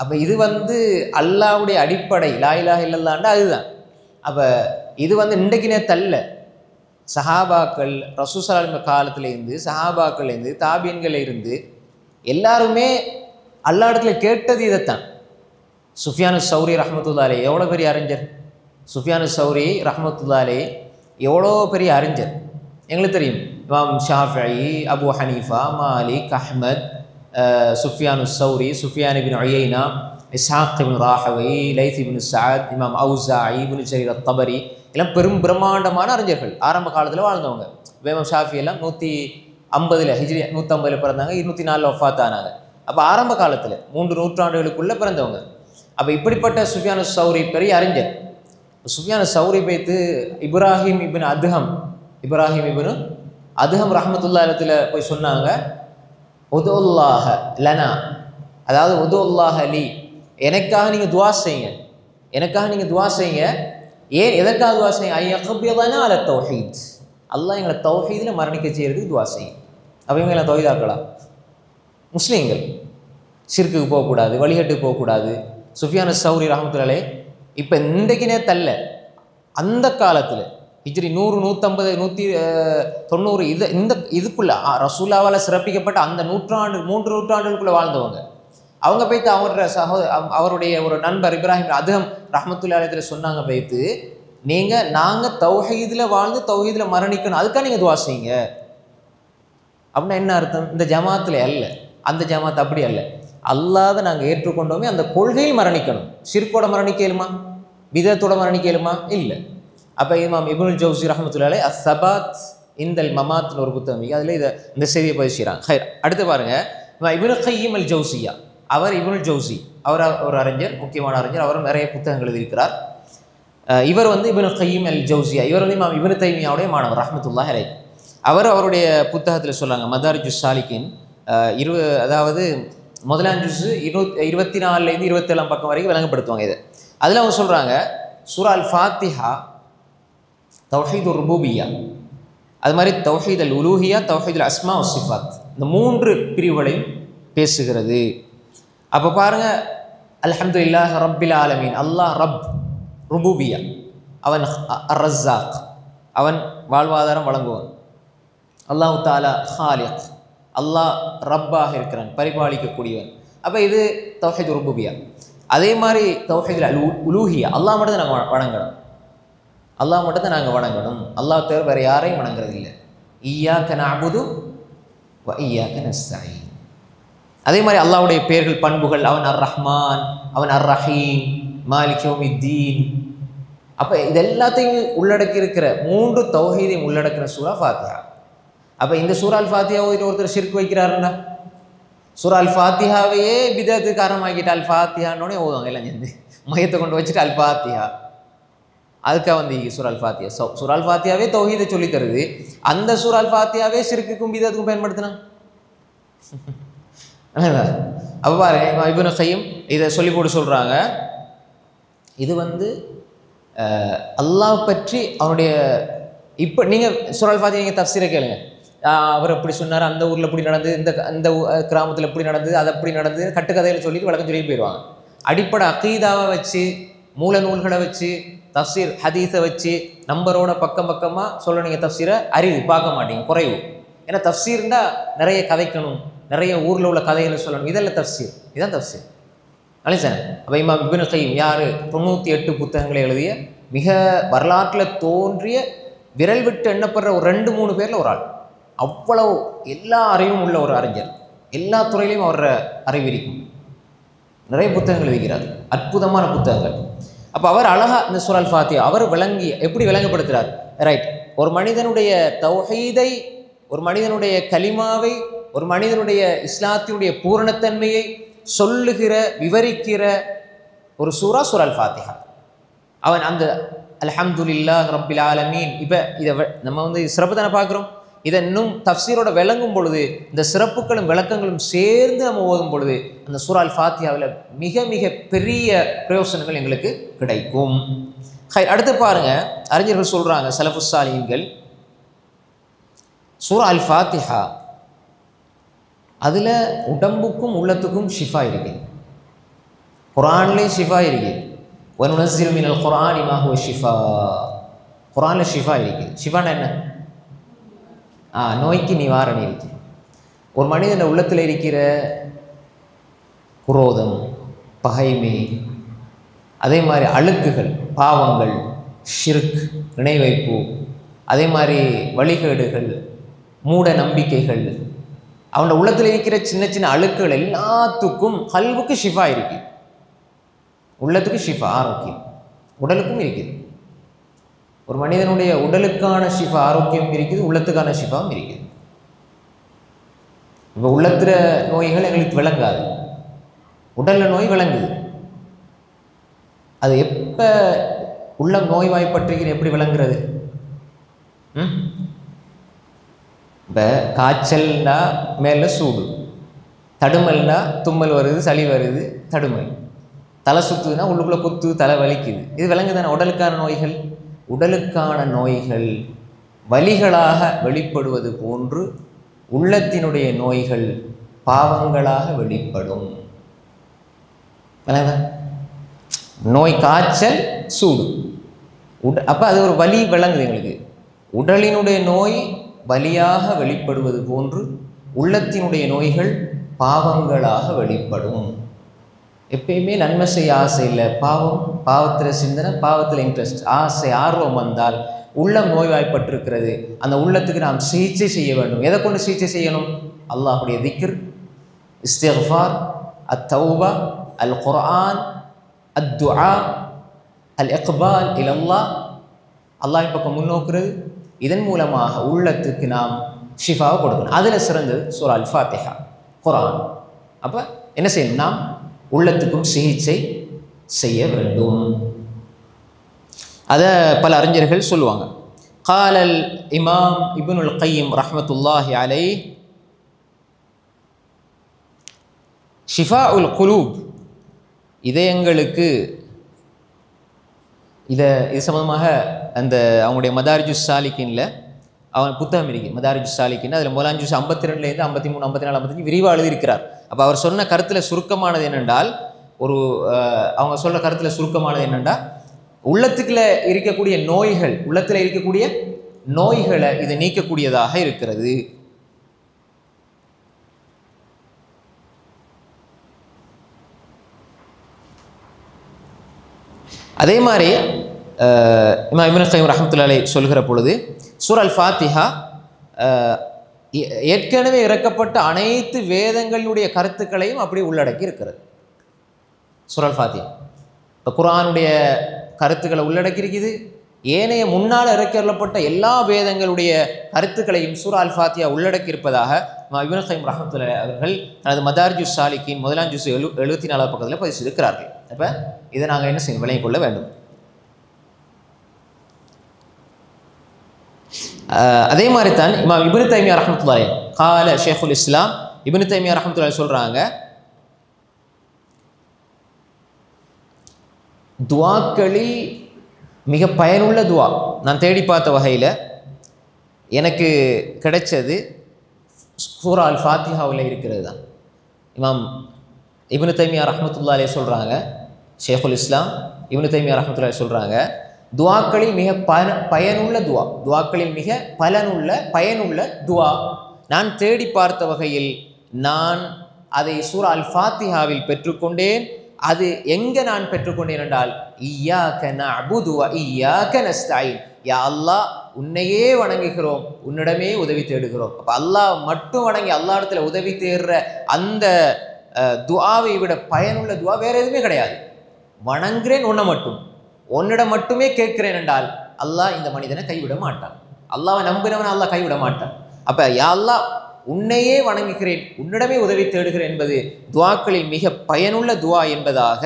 அப்போ இது வந்து அல்லாஹ்வுடைய அடிப்படை லா இலாஹ இல்லல்லாஹ்னா அதுதான். அப்போ இது வந்து இன்றைக்கு நேற்று அல்ல. சஹாபாக்கள் ரசூல் ஸல்லல்லாஹு அலைஹி வஸல்லம் காலத்திலேருந்து, சஹாபாக்கள்லேருந்து, தாபீன்கள்ல இருந்து எல்லாருமே அல்லாஹ் இடத்துல கேட்டது இதைத்தான். சுஃபியானு ஸௌரி ரஹ்மத்துல்லாஹி அலைஹி எவ்வளோ பெரிய அறிஞர். சுஃபியானு ஸௌரி ரஹ்மத்துல்லாஹி அலைஹி எவ்வளோ பெரிய அறிஞர் எங்களுக்கு தெரியும். இமாம் ஷாஃபிஈ, அபு ஹனீஃபா, மாலிக், அஹ்மத், சுஃபியானு ஸௌரி, சுஃபியான் இப்னு உயைனா, இஸ்ஹாக் இப்னு ராஹவி, லைத் இப்னு சஅத், இமாம் அவுஸாஇ, இப்னு ஜரீர் அத்-தபரி எல்லாம் பெரும் பிரம்மாண்டமான அறிஞர்கள், ஆரம்ப காலத்தில் வாழ்ந்தவங்க. இமாம் ஷாஃபி எல்லாம் 150 ஹிஜ்ரி 150 பிறந்தாங்க, 204 வஃபாத் ஆனாங்க. அப்போ ஆரம்ப காலத்தில் 3 நூற்றாண்டுகளுக்குள்ளே பிறந்தவங்க. அப்போ இப்படிப்பட்ட சுஃபியானு ஸௌரி பெரிய அறிஞர். சுஃபியானு ஸௌரி பேத்து இப்ராஹிம் இப்னு அதுஹம் ரஹ்மத்துல்லாஹி அலைஹி போய் சொன்னாங்க, உதுல்லாஹ லனா, அதாவது உதுல்லாஹ லி, எனக்காக நீங்கள் துவா செய்யுங்க, ஏன் எதற்காக துவா செய்யுங்க? ஐயக்பியதனா அல தௌஹீத், அல்லாஹ் எங்களை தௌஹீதில் மரணிக்க செய்யறதுக்கு துவா செய்யுங்க. அப்போ இவங்க எல்லாம் தௌஹீதாக்களா? முஸ்லீம்கள். ஷிர்க்குக்கு போகக்கூடாது, வழிகட்டுக்கு போகக்கூடாது. சுஃபியானு ஸௌரி ரஹ்மத்துல்லாஹி அலைஹி இப்போ இன்றைக்கினே தல்ல, அந்த காலத்தில் ஹிஜ்ரி 100, 150, 190 இதுக்குள்ள ரசூலாவால் சிறப்பிக்கப்பட்ட அந்த 3 நூற்றாண்டுகளுக்குள்ளே வாழ்ந்தவங்க. அவங்க போய்த்து அவருடைய ஒரு நண்பர் இப்ராஹிம் அதுஹம் ரஹ்மத்துல்லாஹி அலைஹி சொன்னாங்க, போய்த்து நாங்கள் தௌஹீதில் வாழ்ந்து தௌஹீதில் மரணிக்கணும், அதுக்காக நீங்கள் துவா செய்யுங்க. அப்படின்னா என்ன அர்த்தம்? இந்த ஜமாத்தில் அல்ல, அந்த ஜமாத் அப்படி அல்ல. அல்லாத நாங்கள் ஏற்றுக்கொண்டோமே அந்த கொள்கையில் மரணிக்கணும். ஷிர்கோட மரணிக்கலுமா? பிதத்தோட மரணிக்கலுமா? இல்லை. அப்போ இமாம் இப்னுல் ஜௌஸி ரஹ்மத்துல்லாஹி அலைஹி அஸ்ஸபாத் இந்தல் மமாத்னு ஒரு புத்தகம் அதில் இந்த செய்தியை பதிவு செய்கிறாங்க. ஹைர், அடுத்து பாருங்கள், இப்னு கையிம் அல் ஜௌசியா, அவர் இப்னுல் ஜௌசி, அவர் ஒரு அறிஞர், முக்கியமான அறிஞர். அவரும் நிறைய புத்தகங்கள் எழுதியிருக்கிறார். இவர் இப்னு கையிம் அல் ஜௌசியா, இவர் இமாம் இப்னு தைமியாவுடைய மாணவர் ரஹ்மத்துல்லாஹி அலைஹி. அவருடைய புத்தகத்தில் சொல்கிறாங்க, மதாரிஜுஸ் சாலிகின், அதாவது முதலாம் ஜுஸ் 24லேருந்து 27 பக்கம் வரைக்கும் விளங்கப்படுத்துவாங்க இதை. அதில் அவங்க சொல்கிறாங்க, சூரா அல் ஃபாத்திஹா தௌஹீதுர் ருபூபிய்யா, அது மாதிரி தௌஹீத் அல் உலூஹியா, தௌஹீத் அல் அஸ்மா வ சிஃபாத், இந்த 3 பிரிவுகளையும் பேசுகிறது. அப்போ பாருங்கள், அல்ஹம்துலில்லாஹ் ரப்பில் ஆலமீன், அல்லாஹ் ரப், ருபூபியா, அவன் ரஸாக், அவன் வாழ்வாதாரம் வழங்குவான். அல்லாஹு தாலா ஹாலிக், அல்லாஹ் ரப்பாக இருக்கிறான், பரிபாலிக்கக்கூடியவன். அப்போ இது தௌஹீத் ருபூபியா. அதே மாதிரி தௌஹீத் அல் உலூஹியா, அல்லாஹ் மட்டும் தான் நாங்கள் வணங்கணும், அல்லாஹ் மட்டும் தான் நாங்கள் வணங்கணும், அல்லாஹ் தவிர வேறு யாரையும் வணங்குறது இல்லை. இய்யாக நஅபுது வ இய்யாக நஸ்தஈன். அதே மாதிரி அல்லாஹ்வுடைய பெயர்கள், பண்புகள், அவன் அர் ரஹ்மான், அவன் அர் ரஹீம், மாலிக் யௌமித்தீன். அப்போ இது எல்லாத்தையும் உள்ளடக்கி இருக்கிற 3 தௌஹீதையும் உள்ளடக்கிற சூரா ஃபாத்திஹா. அப்போ இந்த சூரா அல் ஃபாத்திஹா ஒருத்தர் ஷிர்க் வைக்கிறாருன்னா, சூரா அல் ஃபாத்திஹாவையே பிதத்துக்கு காரணமாக்கிட்டு அல் ஃபாத்திஹான்னோடனே ஓதுவாங்க எல்லாம் சேர்ந்து, மையத்தை கொண்டு வச்சுட்டு அல் ஃபாத்திஹா, அதுக்காக சூரா அல் ஃபாத்திஹா. சூரா அல் ஃபாத்திஹாவே தௌஹீதை சொல்லி தருது, அந்த சூரா அல் ஃபாத்திஹாவே ஷிர்க்குக்கும் பிதத்துக்கும் பயன்படுத்தினா. அப்போ பாருங்க, இப்னு கையிம் இதை சொல்லி போட்டு சொல்கிறாங்க, இது அல்லாஹ் பற்றி அவனுடைய, இப்போ நீங்கள் சூரா அல் ஃபாத்திஹா நீங்கள் தஃப்சீரை கேளுங்க, அவர் எப்படி சொன்னார், அந்த ஊரில் இப்படி நடந்தது, இந்த கிராமத்தில் எப்படி நடந்தது, அது அப்படி நடந்தது, கட்டுக்கதையில் சொல்லிட்டு வழக்கம் சொல்லி போயிடுவாங்க. அடிப்படை அகீதாவை வச்சு, மூல நூல்களை வச்சு, தஃப்சீர் ஹதீஸை வச்சு நம்பரோட பக்கமாக சொல்ல நீங்கள் தஃப்சீரை அறிவு பார்க்க மாட்டீங்க, குறைவு. ஏன்னா தஃப்சீர்னா நிறைய கதைக்கணும், நிறைய ஊரில் உள்ள கதைகளை சொல்லணும், இதெல்லாம் தஃப்சீர், இதுதான் தஃப்சீர். அலைசானே. அப்போ இமாம் இப்னு கையிம் யார், 98 புத்தகங்களை எழுதிய, மிக வரலாற்றில் தோன்றிய, விரல் விட்டு எண்ணப்படுற ஒரு 2-3 பேரில் ஒரு ஆள். அவ்வளவு எல்லா அறிவும் உள்ள ஒரு அறிஞர், எல்லா துறையிலையும் அவர அறிவு இருக்கும். நிறைய புத்தகங்கள் எழுதுகிறார், அற்புதமான புத்தகங்கள். அப்போ அவர் அழகா இந்த சூரா அல் ஃபாத்திஹா அவர் எப்படி விளங்கப்படுத்துகிறார். ரைட், ஒரு மனிதனுடைய தௌஹீதை, ஒரு மனிதனுடைய கலிமாவை, ஒரு மனிதனுடைய இஸ்லாத்தினுடைய பூரணத்தன்மையை சொல்லுகிற, விவரிக்கிற ஒரு சூரா அல் ஃபாத்திஹா. அவன் அந்த அல்ஹம்துலில்லாஹ் ரப்பில் ஆலமீன், இப்போ இதை நம்ம சிறப்பு தானே பார்க்குறோம். இதை இன்னும் தஃப்சீரோட விளங்கும் பொழுது, இந்த சிறப்புகளும் விளக்கங்களும் சேர்ந்து நம்ம ஓதும் பொழுது, அந்த சூரா அல் ஃபாத்திஹாவில் மிக மிக பெரிய பிரயோசனங்கள் எங்களுக்கு கிடைக்கும். அடுத்து பாருங்க, அறிஞர்கள் சொல்றாங்க, ஸலஃபுஸ் ஸாலிஹீன்கள், சூரா அல் ஃபாத்திஹா அதில் உடம்புக்கும் உள்ளத்துக்கும் ஷிஃபா இருக்கு. குர்ஆன்லேயும் ஷிஃபா இருக்கு. வனுனஸ்ஸிலு மினல் குர்ஆனி மா ஹுவ ஷிஃபா, குர்ஆனில் ஷிஃபா இருக்கு. ஷிஃபான்னா என்ன? நோய்க்கு நிவாரணம் இருக்கு. ஒரு மனிதன் உள்ளத்தில் இருக்கிற குரோதம், பகைமை, அதே மாதிரி அழுக்குகள், பாவங்கள், ஷிர்க், இணை வைப்பு, அதே மாதிரி வழிகேடுகள், மூட நம்பிக்கைகள், அவனோட உள்ளத்தில் இருக்கிற சின்ன சின்ன அழுக்குகள் எல்லாத்துக்கும் கல்வுக்கு ஷிஃபா இருக்கு. உள்ளத்துக்கு ஷிஃபா, ஆரோக்கியம், உடலுக்கும் இருக்குது. ஒரு மனிதனுடைய உடலுக்கான ஷிஃபா ஆரோக்கியம் இருக்குது, உள்ளத்துக்கான ஷிஃபாவும் இருக்குது. இப்போ உள்ளத்துல நோய்கள் எங்களுக்கு விளங்காது, உடல்ல நோய் விளங்குது. அது எப்போ உள்ளம் நோய்வாய்ப்பட்டிருக்கிற எப்படி விளங்குறது? இப்போ காய்ச்சல்னா மேலே சூடு, தடுமல்னா தும்மல் வருது, சளி வருது, தடுமல், தலை சுற்றுதுன்னா உள்ளுக்குள்ளே குத்து, தலை வலிக்குது. இது விளங்குதானே உடலுக்கான நோய்கள். உடலுக்கான நோய்கள் வலிகளாக வெளிப்படுவது போன்று உள்ளத்தினுடைய நோய்கள் பாவங்களாக வெளிப்படும். நோய் காய்ச்சல், சூடு, அப்போ அது ஒரு வலி விளங்குது எங்களுக்கு. உடலினுடைய நோய் வலியாக வெளிப்படுவது போன்று உள்ளத்தினுடைய நோய்கள் பாவங்களாக வெளிப்படும். எப்பயுமே நன்மை செய்ய ஆசை இல்லை, பாவத்தில் சிந்தனை, பாவத்தில் இன்ட்ரெஸ்ட், ஆசை, ஆர்வம் வந்தால் உள்ளம் நோய்வாய்ப்பட்டிருக்கிறது. அந்த உள்ளத்துக்கு நாம் சிகிச்சை செய்ய வேண்டும். எதை கொண்டு சிகிச்சை செய்யணும்? அல்லாஹுடைய திக்ர், இஸ்திக்ஃபார், அத்தௌபா, அல் குர்ஆன், அத்துஆ, அல் இக்பால் இலல்லாஹ், அல்லாஹ்வின் பக்கம் முன்னோக்குறது, இதன் மூலமாக உள்ளத்துக்கு நாம் ஷிஃபாவை கொடுக்கணும். அதில் சிறந்தது சூரா அல் ஃபாத்திஹா, குர்ஆன். அப்போ என்ன செய்யணும்? நாம் உள்ளத்துக்கும் சிகிச்சை செய்ய வேண்டும். அதை பல அறிஞர்கள் சொல்லுவாங்க. காலல் இமாம் இப்னுல் கையிம் ரஹ்மத்துல்லாஹி அலைஹ் ஷிஃபாஉல் குலூப், இதயங்களுக்கு இது சம்பந்தமாக அந்த அவங்களுடைய மதாரிஜு சாலிக்கின்ல அவன் புத்தகம் இருக்கு, மதாரிஜு சாலிக்கின். அதில் முதலாம் ஜூஸ் 52லேருந்து 53, 54, 55 விரிவாக எழுதியிருக்கிறார். அப்போ அவர் சொன்ன கருத்தில் சுருக்கமானது என்னென்றால், அவங்க சொல்கிற கருத்தில் சுருக்கமானது என்னென்றால், உள்ளத்துக்குள்ள இருக்கக்கூடிய நோய்கள், உள்ளத்தில் இருக்கக்கூடிய நோய்களை இது நீக்கக்கூடியதாக இருக்கிறது. அதே மாதிரி இமாம் இப்னு கையிம் ரஹ்மத்துல்லாஹி அலைஹி சொல்கிற பொழுது சூரா அல் ஃபாத்திஹா ஏற்கனவே இறக்கப்பட்ட அனைத்து வேதங்களுடைய கருத்துக்களையும் அப்படி உள்ளடக்கி இருக்கிறது. சூரா அல் ஃபாத்திஹா இப்போ குர்ஆனுடைய கருத்துக்களை உள்ளடக்கி இருக்குது. ஏனைய முன்னால் இறக்கப்பட்ட எல்லா வேதங்களுடைய கருத்துக்களையும் சூரா அல் ஃபாத்திஹா உள்ளடக்கி இருப்பதாக இமாம் இப்னு கையிம் ரஹ்மத்துல்லாஹி அவர்கள் தனது மதாரிஜு சாலிக்கின் முதலாம் ஜுஸ் 74 பக்கத்தில் பதிவு செய்திருக்கிறார்கள். அப்போ இதை நாங்கள் என்ன செய்யணும்? விளங்கிக் கொள்ள வேண்டும். அதே மாதிரி தான் இமாம் இப்னு தைமியா ரஹ்மத்துல்லாஹி கால ஷேகுல் இஸ்லாம் இப்னு தைமியா ரஹ்மத்துல்லாஹி சொல்கிறாங்க, துவாக்களில் மிக பயனுள்ள துவா நான் தேடி பார்த்த வகையில் எனக்கு கிடைச்சது சூரா அல் ஃபாத்திஹாவில் இருக்கிறது தான். இமாம் இப்னு தைமியா ரஹ்மத்துல்லாஹி சொல்கிறாங்க, ஷேகுல் இஸ்லாம் இப்னு தைமியா ரஹ்மத்துல்லாஹி சொல்கிறாங்க, துவாக்களில் மிக பயனுள்ள துவா, துவாக்களில் மிக பயனுள்ள துவா நான் தேடி பார்த்த வகையில் நான் அதை சூரா அல் ஃபாத்திஹாவில் பெற்றுக்கொண்டேன். அது எங்கே நான் பெற்றுக்கொண்டேன் என்றால், இய்யாக நஅபுது வ இய்யாக நஸ்தஈன், யா அல்லாஹ் உன்னையே வணங்குகிறோம், உன்னிடமே உதவி தேடுகிறோம். அப்போ அல்லாஹ் மட்டும் வணங்கி அல்லாஹ் இடத்துல உதவி தேடுற அந்த துஆவை விட பயனுள்ள துவா வேற எதுவுமே கிடையாது. வணங்குறேன் உன்னை மட்டும், உன்னிடம் மட்டுமே கேட்கிறேன் என்றால் அல்லாஹ் இந்த மனிதனை கைவிட மாட்டான். அல்லாஹ்வை நம்பினவனை அல்லாஹ் கைவிட மாட்டான். அப்போ யா அல்லாஹ் உன்னையே வணங்குகிறேன், உன்னிடமே உதவி தேடுகிறேன் என்பது துவாக்களில் மிக பயனுள்ள துவா என்பதாக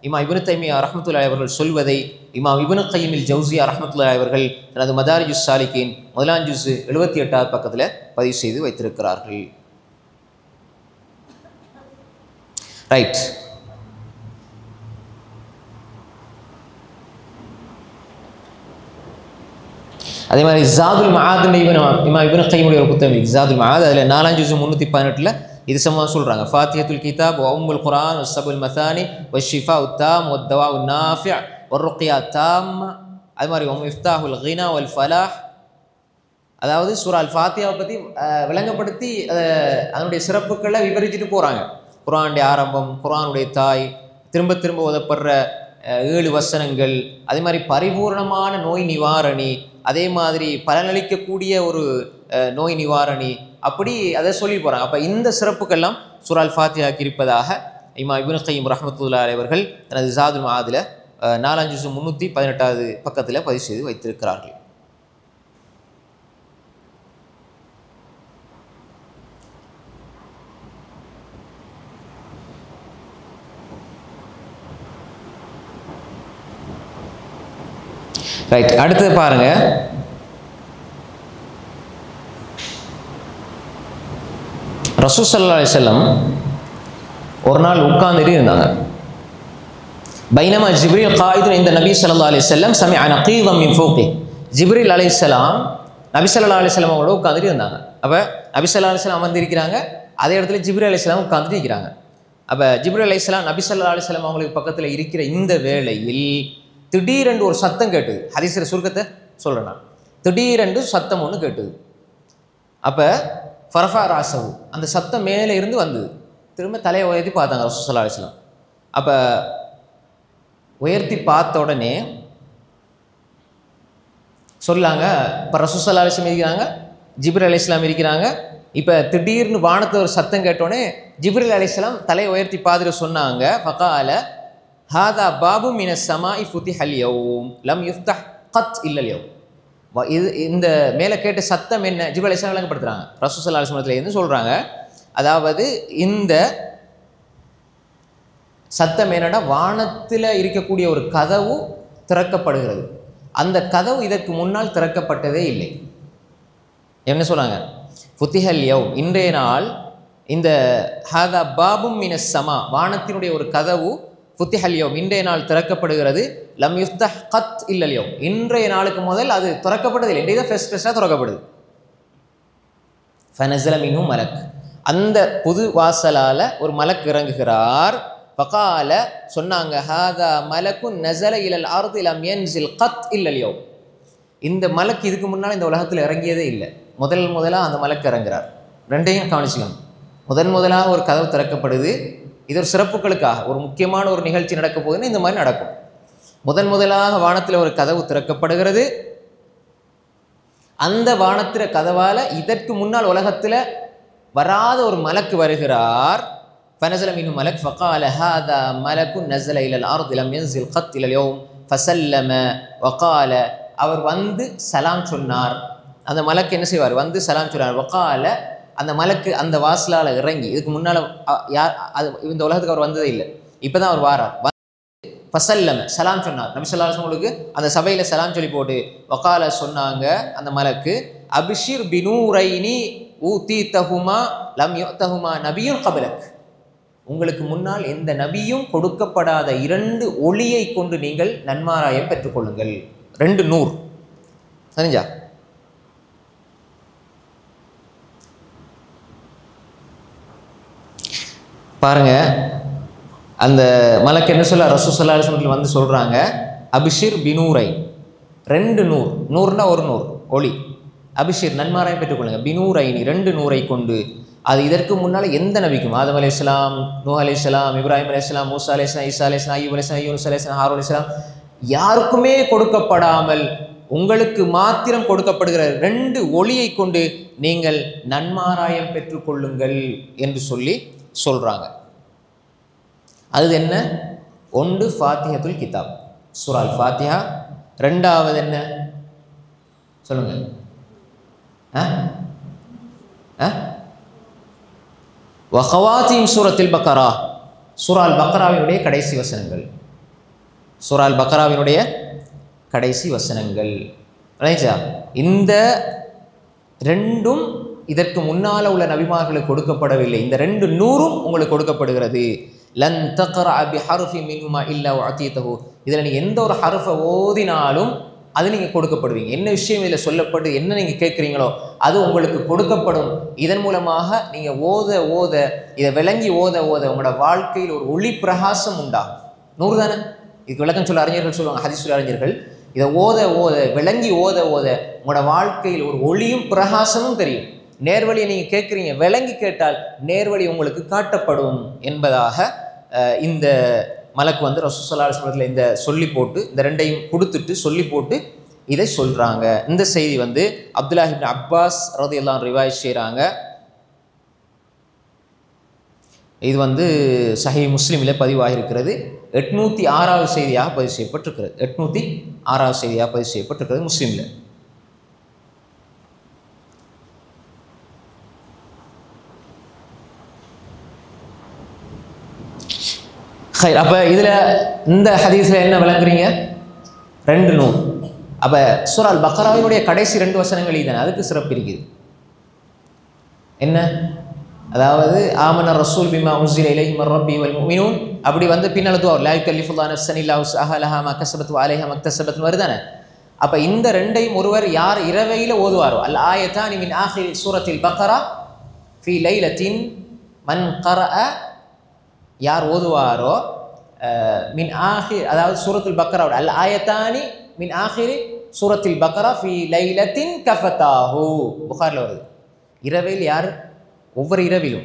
இமாம் இப்னு தைமியா ரஹ்மத்துல்லாஹி அவர்கள் சொல்வதை இமாம் இப்னு கையிமில் ஜௌசியா ரஹ்மத்துல்லாஹி அவர்கள் தனது மதாரிஜு சாலிக்கின் முதலாம் ஜுஸ் 78வது பக்கத்தில் பதிவு செய்து வைத்திருக்கிறார்கள். ரைட். அதே மாதிரி ஜாதுல் மஆத் இமாம் இப்னு கையிமுடைய ஒரு புத்தகம் ஜாதுல் மஆத், அதில் 4 ஜுஸ் 318 இது சம்பந்தமாக சொல்கிறாங்க, ஃபாத்திஹத்துல் கிதாப் வ உம்முல் குர்ஆன் வ ஸபுல் மசானி வ ஷிஃபாஉ தாம் வ தவாஉ நாஃபி' வ ருக்யா தாம். அது மாதிரி வ மிஃப்தாஹுல் கினா வல் ஃபலாஹ். அதாவது சூரா அல் ஃபாத்திஹாவை பற்றி விளங்கப்படுத்தி அதனுடைய சிறப்புக்களை விவரிச்சுட்டு போகிறாங்க. குர்ஆனுடைய ஆரம்பம், குர்ஆனுடைய தாய், திரும்ப திரும்ப ஓதப்படுற 7 வசனங்கள், அதே மாதிரி பரிபூர்ணமான நோய் நிவாரணி, அதே மாதிரி பலனளிக்கக்கூடிய ஒரு நோய் நிவாரணி, அப்படி அதை சொல்லி போகிறாங்க. அப்போ இந்த சிறப்புக்கெல்லாம் சூரா அல் ஃபாத்திஹாக்கு இருப்பதாக இமாம் இப்னு கையிம் ரஹ்மத்துல்லாஹி அலைஹி அவர்கள் தனது ஜாதுல் மஆதில் 4 ஜுஸ் 318வது பக்கத்தில் பதிவு செய்து வைத்திருக்கிறார்கள். ரைட். அடுத்தது பாருங்க, ரசூல் ஸல்லல்லாஹு அலைஹி வஸல்லம் ஒரு நாள் உட்கார்ந்துட்டு இருந்தாங்க. பைனமா ஜிப்ரீல் காயிதுன் இந்த நபி ஸல்லல்லாஹு அலைஹி வஸல்லம் சமிஅ நகீதம் மின் ஃபௌகி. ஜிப்ரீல் அலைஹிஸ்ஸலாம் நபி ஸல்லல்லாஹு அலைஹி வஸல்லம் அவங்களோட உட்கார்ந்துட்டு இருந்தாங்க. அப்போ நபி ஸல்லல்லாஹு அலைஹி வஸல்லம் அமர்ந்திருக்கிறாங்க, அதே இடத்துல ஜிப்ரீல் அலைஹிஸ்ஸலாம் உட்கார்ந்துட்டு இருக்கிறாங்க. அப்போ ஜிப்ரீல் அலைஹிஸ்ஸலாம் நபி ஸல்லல்லாஹு அலைஹி வஸல்லம் அவங்களுக்கு பக்கத்தில் இருக்கிற இந்த வேளையில் திடீரென்று ஒரு சத்தம் கேட்டுது. ஹதீஸில் சுருக்கத்தை சொல்கிறேன் நான். திடீரென்று சத்தம் ஒன்று கேட்டுது. அப்போ ஃபரஃபா ராசவு, அந்த சத்தம் மேலே இருந்து வந்தது. திரும்ப தலையை உயர்த்தி பார்த்தாங்க ரசூல் ஸல்லல்லாஹு அலைஹி வஸல்லம். அப்போ உயர்த்தி பார்த்த உடனே சொல்லாங்க, இப்போ ரசூல் ஸல்லல்லாஹு அலைஹி வஸல்லம் இருக்கிறாங்க, ஜிப்ரீல் அலைஹிஸ்ஸலாம் இருக்கிறாங்க. இப்போ திடீர்னு வானத்தை ஒரு சத்தம் கேட்டோடனே ஜிப்ரீல் அலைஹிஸ்ஸலாம் தலையை உயர்த்தி பார்த்துட்டு சொன்னாங்க, ஃபகால ஹாதா பாபு மினஸ் ஸமாஇ ஃபுதிஹல் யௌம் லம் யுஃப்தஹ் கத் இல்லல் யௌம். இது இந்த மேலே கேட்ட சத்தம் என்ன ஜிப்ரீல் அலைஹிஸ்ஸலாம் விளங்கப்படுத்துகிறாங்க. ரசூல் ஸல்லல்லாஹு அலைஹி வஸல்லம் இருந்து சொல்கிறாங்க, அதாவது இந்த சத்தம் என்னன்னா வானத்தில் இருக்கக்கூடிய ஒரு கதவு திறக்கப்படுகிறது. அந்த கதவு இதற்கு முன்னால் திறக்கப்பட்டதே இல்லை. என்ன சொல்கிறாங்க? ஃபுத்திஹல் யௌம், இன்றைய நாள் இந்த ஹாதா பாபும் மினஸ் ஸமா, வானத்தினுடைய ஒரு கதவு ஃபுத்திஹல் யௌம், இன்றைய நாள் திறக்கப்படுகிறது. லம் யுஃப்தஹ் கத் இல்லல் யௌம், இன்றைய நாளுக்கு முதல் அது திறக்கப்பட்டதில்லை, இன்றைய தான் ஃபெஸ்ட்டாக திறக்கப்படுது. ஃபனஸல மின்ஹு மலக், அந்த புது வாசலால் ஒரு மலக் இறங்குகிறார். ஃபகால, சொன்னாங்க, ஹாதா மலக்குன் நஸல இலல் அர்தி லம் யன்ஸில் கத் இல்லல் யௌம், இந்த மலக்கு இதுக்கு முன்னால் இந்த உலகத்தில் இறங்கியதே இல்லை, முதலாக அந்த மலக்கு இறங்குறார். ரெண்டையும் கவனிச்சுக்கணும். முதலாக ஒரு கதவு திறக்கப்படுது, இது ஒரு சிறப்புகளுக்காக, ஒரு முக்கியமான ஒரு நிகழ்ச்சி நடக்க போகுதுன்னு இந்த மாதிரி நடக்கும். முதலாக வானத்தில் ஒரு கதவு திறக்கப்படுகிறது. அந்த வானத்திர கதவால் இதற்கு முன்னால் உலகத்தில் வராத ஒரு மலக்கு வருகிறார். ஃபனஸல மின்ஹு மலக் ஃபகால ஹாதா மலக்குன் நஸல இலல் அர்தி லம் யன்ஸில் கத் இலல் யௌம் ஃபஸல்லம வகால, அவர் வந்து சலாம் சொன்னார். அந்த மலக்கு என்ன செய்வார்? வந்து சலாம் சொன்னார். வகால, அந்த மலக்கு அந்த வாசலால் இறங்கி, இதுக்கு முன்னால் யார் அது இந்த உலகத்துக்கு அவர் வந்ததே இல்லை, இப்போ தான் அவர் வாரார். ஃபஸல்லம, சலாம் சொன்னார். நபி ஸல்லல்லாஹு அலைஹி வஸல்லம் அந்த சபையில் சலாம் சொல்லி போட்டு வகால சொன்னாங்க அந்த மலக்கு, அபிஷிர் பினூரைனி ஊதீதஹுமா லம் யுதஹுமா நபியுன் கப்லக், உங்களுக்கு முன்னால் எந்த நபியும் கொடுக்கப்படாத 2 ஒளியை கொண்டு நீங்கள் நன்மாராயம் பெற்றுக்கொள்ளுங்கள். 2 நூர், சரிஞ்சா? பாருங்க, அந்த மலக்கு என்ன சொல்ல ரசூல் ஸல்லல்லாஹு அலைஹி வஸல்லம் வந்து சொல்றாங்க, அபிஷிர் பினூரை, 2 நூர், நூறுனா ஒரு நூர் ஒளி, அபிஷிர் நன்மாராயம் பெற்றுக்கொள்ளுங்க, பினூரைனி 2 நூரை கொண்டு, அது இதற்கு முன்னால் எந்த நபிக்கும், ஆதம் அலைஹிஸ்ஸலாம், நூஹ் அலைஹிஸ்ஸலாம், இப்ராஹிம் அலைஹிஸ்ஸலாம், மூசா அலைஹிஸ்ஸலாம், ஈசா அலைஹிஸ்ஸலாம், அய்யூப் அலைஹிஸ்ஸலாம், யூனுஸ் அலைஹிஸ்ஸலாம், ஹாரூன் அலைஹிஸ்ஸலாம், யாருக்குமே கொடுக்கப்படாமல் உங்களுக்கு மாத்திரம் கொடுக்கப்படுகிற 2 ஒளியை கொண்டு நீங்கள் நன்மாராயம் பெற்றுக்கொள்ளுங்கள் என்று சொல்லி சொல்றாங்க. அது என்ன? ஒன்று ஃபாத்திஹத்துல் கிதாப், சூரா அல் ஃபாத்திஹா. ரெண்டாவது என்ன சொல்லுங்க? வஹவாத்தீம் சூரத்தில் பக்கரா, சூரா அல் பக்கராவினுடைய கடைசி வசனங்கள், சூரா அல் பக்கராவினுடைய கடைசி வசனங்கள். இந்த 2ம் இதற்கு முன்னால் உள்ள நபிமார்களுக்கு கொடுக்கப்படவில்லை, இந்த 2 நூறும் உங்களுக்கு கொடுக்கப்படுகிறது. லன் தக்ரஅ பிஹர்ஃபி மின்ஹுமா இல்லா உஅதீதஹு, இதில் நீங்கள் எந்த ஒரு ஹர்ஃபை ஓதினாலும் அது நீங்கள் கொடுக்கப்படுவீங்க. என்ன விஷயம் இதில் சொல்லப்பட்டு என்ன நீங்கள் கேட்குறீங்களோ அது உங்களுக்கு கொடுக்கப்படும். இதன் மூலமாக நீங்கள் ஓத ஓத, இதை விளங்கி ஓத ஓத உங்களோட வாழ்க்கையில் ஒரு ஒளி பிரகாசம் உண்டாகும். 100 தானே? இதுக்கு விளக்கம் சொல்ல அறிஞர்கள் சொல்லுவாங்க, ஹதீஸ் அறிஞர்கள், இதை ஓத ஓத விளங்கி ஓத ஓத உங்களோட வாழ்க்கையில் ஒரு ஒளியும் பிரகாசமும் தெரியும். நேர்வழியை நீங்கள் கேட்குறீங்க, விளங்கி கேட்டால் நேர்வழி உங்களுக்கு காட்டப்படும் என்பதாக இந்த மலக்கு வந்து ரசூல் ஸல்லல்லாஹு அலைஹி வஸல்லம் இந்த சொல்லி போட்டு, இந்த 2ஐயும் கொடுத்துட்டு சொல்லி போட்டு இதை சொல்கிறாங்க. இந்த செய்தி வந்து அப்துல்லாஹ் இப்னு அப்பாஸ் ரலியல்லாஹு அன்ஹு ரிவாயத் செய்கிறாங்க. இது வந்து சஹீஹ் முஸ்லிமில் பதிவாகியிருக்கிறது. 806வது செய்தியாக பதிவு செய்யப்பட்டிருக்கிறது. 806வது செய்தியாக பதிவு செய்யப்பட்டிருக்கிறது முஸ்லிமில். அப்போ இதில் இந்த ஹதீஸில் என்ன விளங்குறீங்க? 2 நூல். அப்போ சூரா அல் பக்கராவினுடைய கடைசி 2 வசனங்கள் இதுதானே, அதுக்கு சிறப்பு இருக்குது. என்ன? அதாவது ஆமன ரசூல் பிமா உன்ஸில இலைஹி மிர் ரப்பி வல் முஃமினூன், அப்படி வந்து பின்னால் துஆ லா யுகல்லிஃபுல்லாஹு நஃப்ஸன் இல்லா உஸ்அஹா லஹா மா கஸபத் வ அலைஹா மக்தஸபத் வருதானே. அப்போ இந்த 2ஐயும் ஒருவர் யார் இரவையில் ஓதுவாரோ, அல் ஆயத்தானி மின் ஆஹிரி சூரத்தில் பக்கரா ஃபி லைலத்தின் மன் கரஅ, யார் ஓதுவாரோ மின் ஆஹிர், அதாவது சூரத்துல் பக்கரா அல் ஆயத்தானி மின் ஆஹிரி சூரத்தில் பக்கரா ஃபி லைலத்தின் கஃபதாஹு, புகாரில் வருது. இரவில் யார் ஒவ்வொரு இரவிலும்,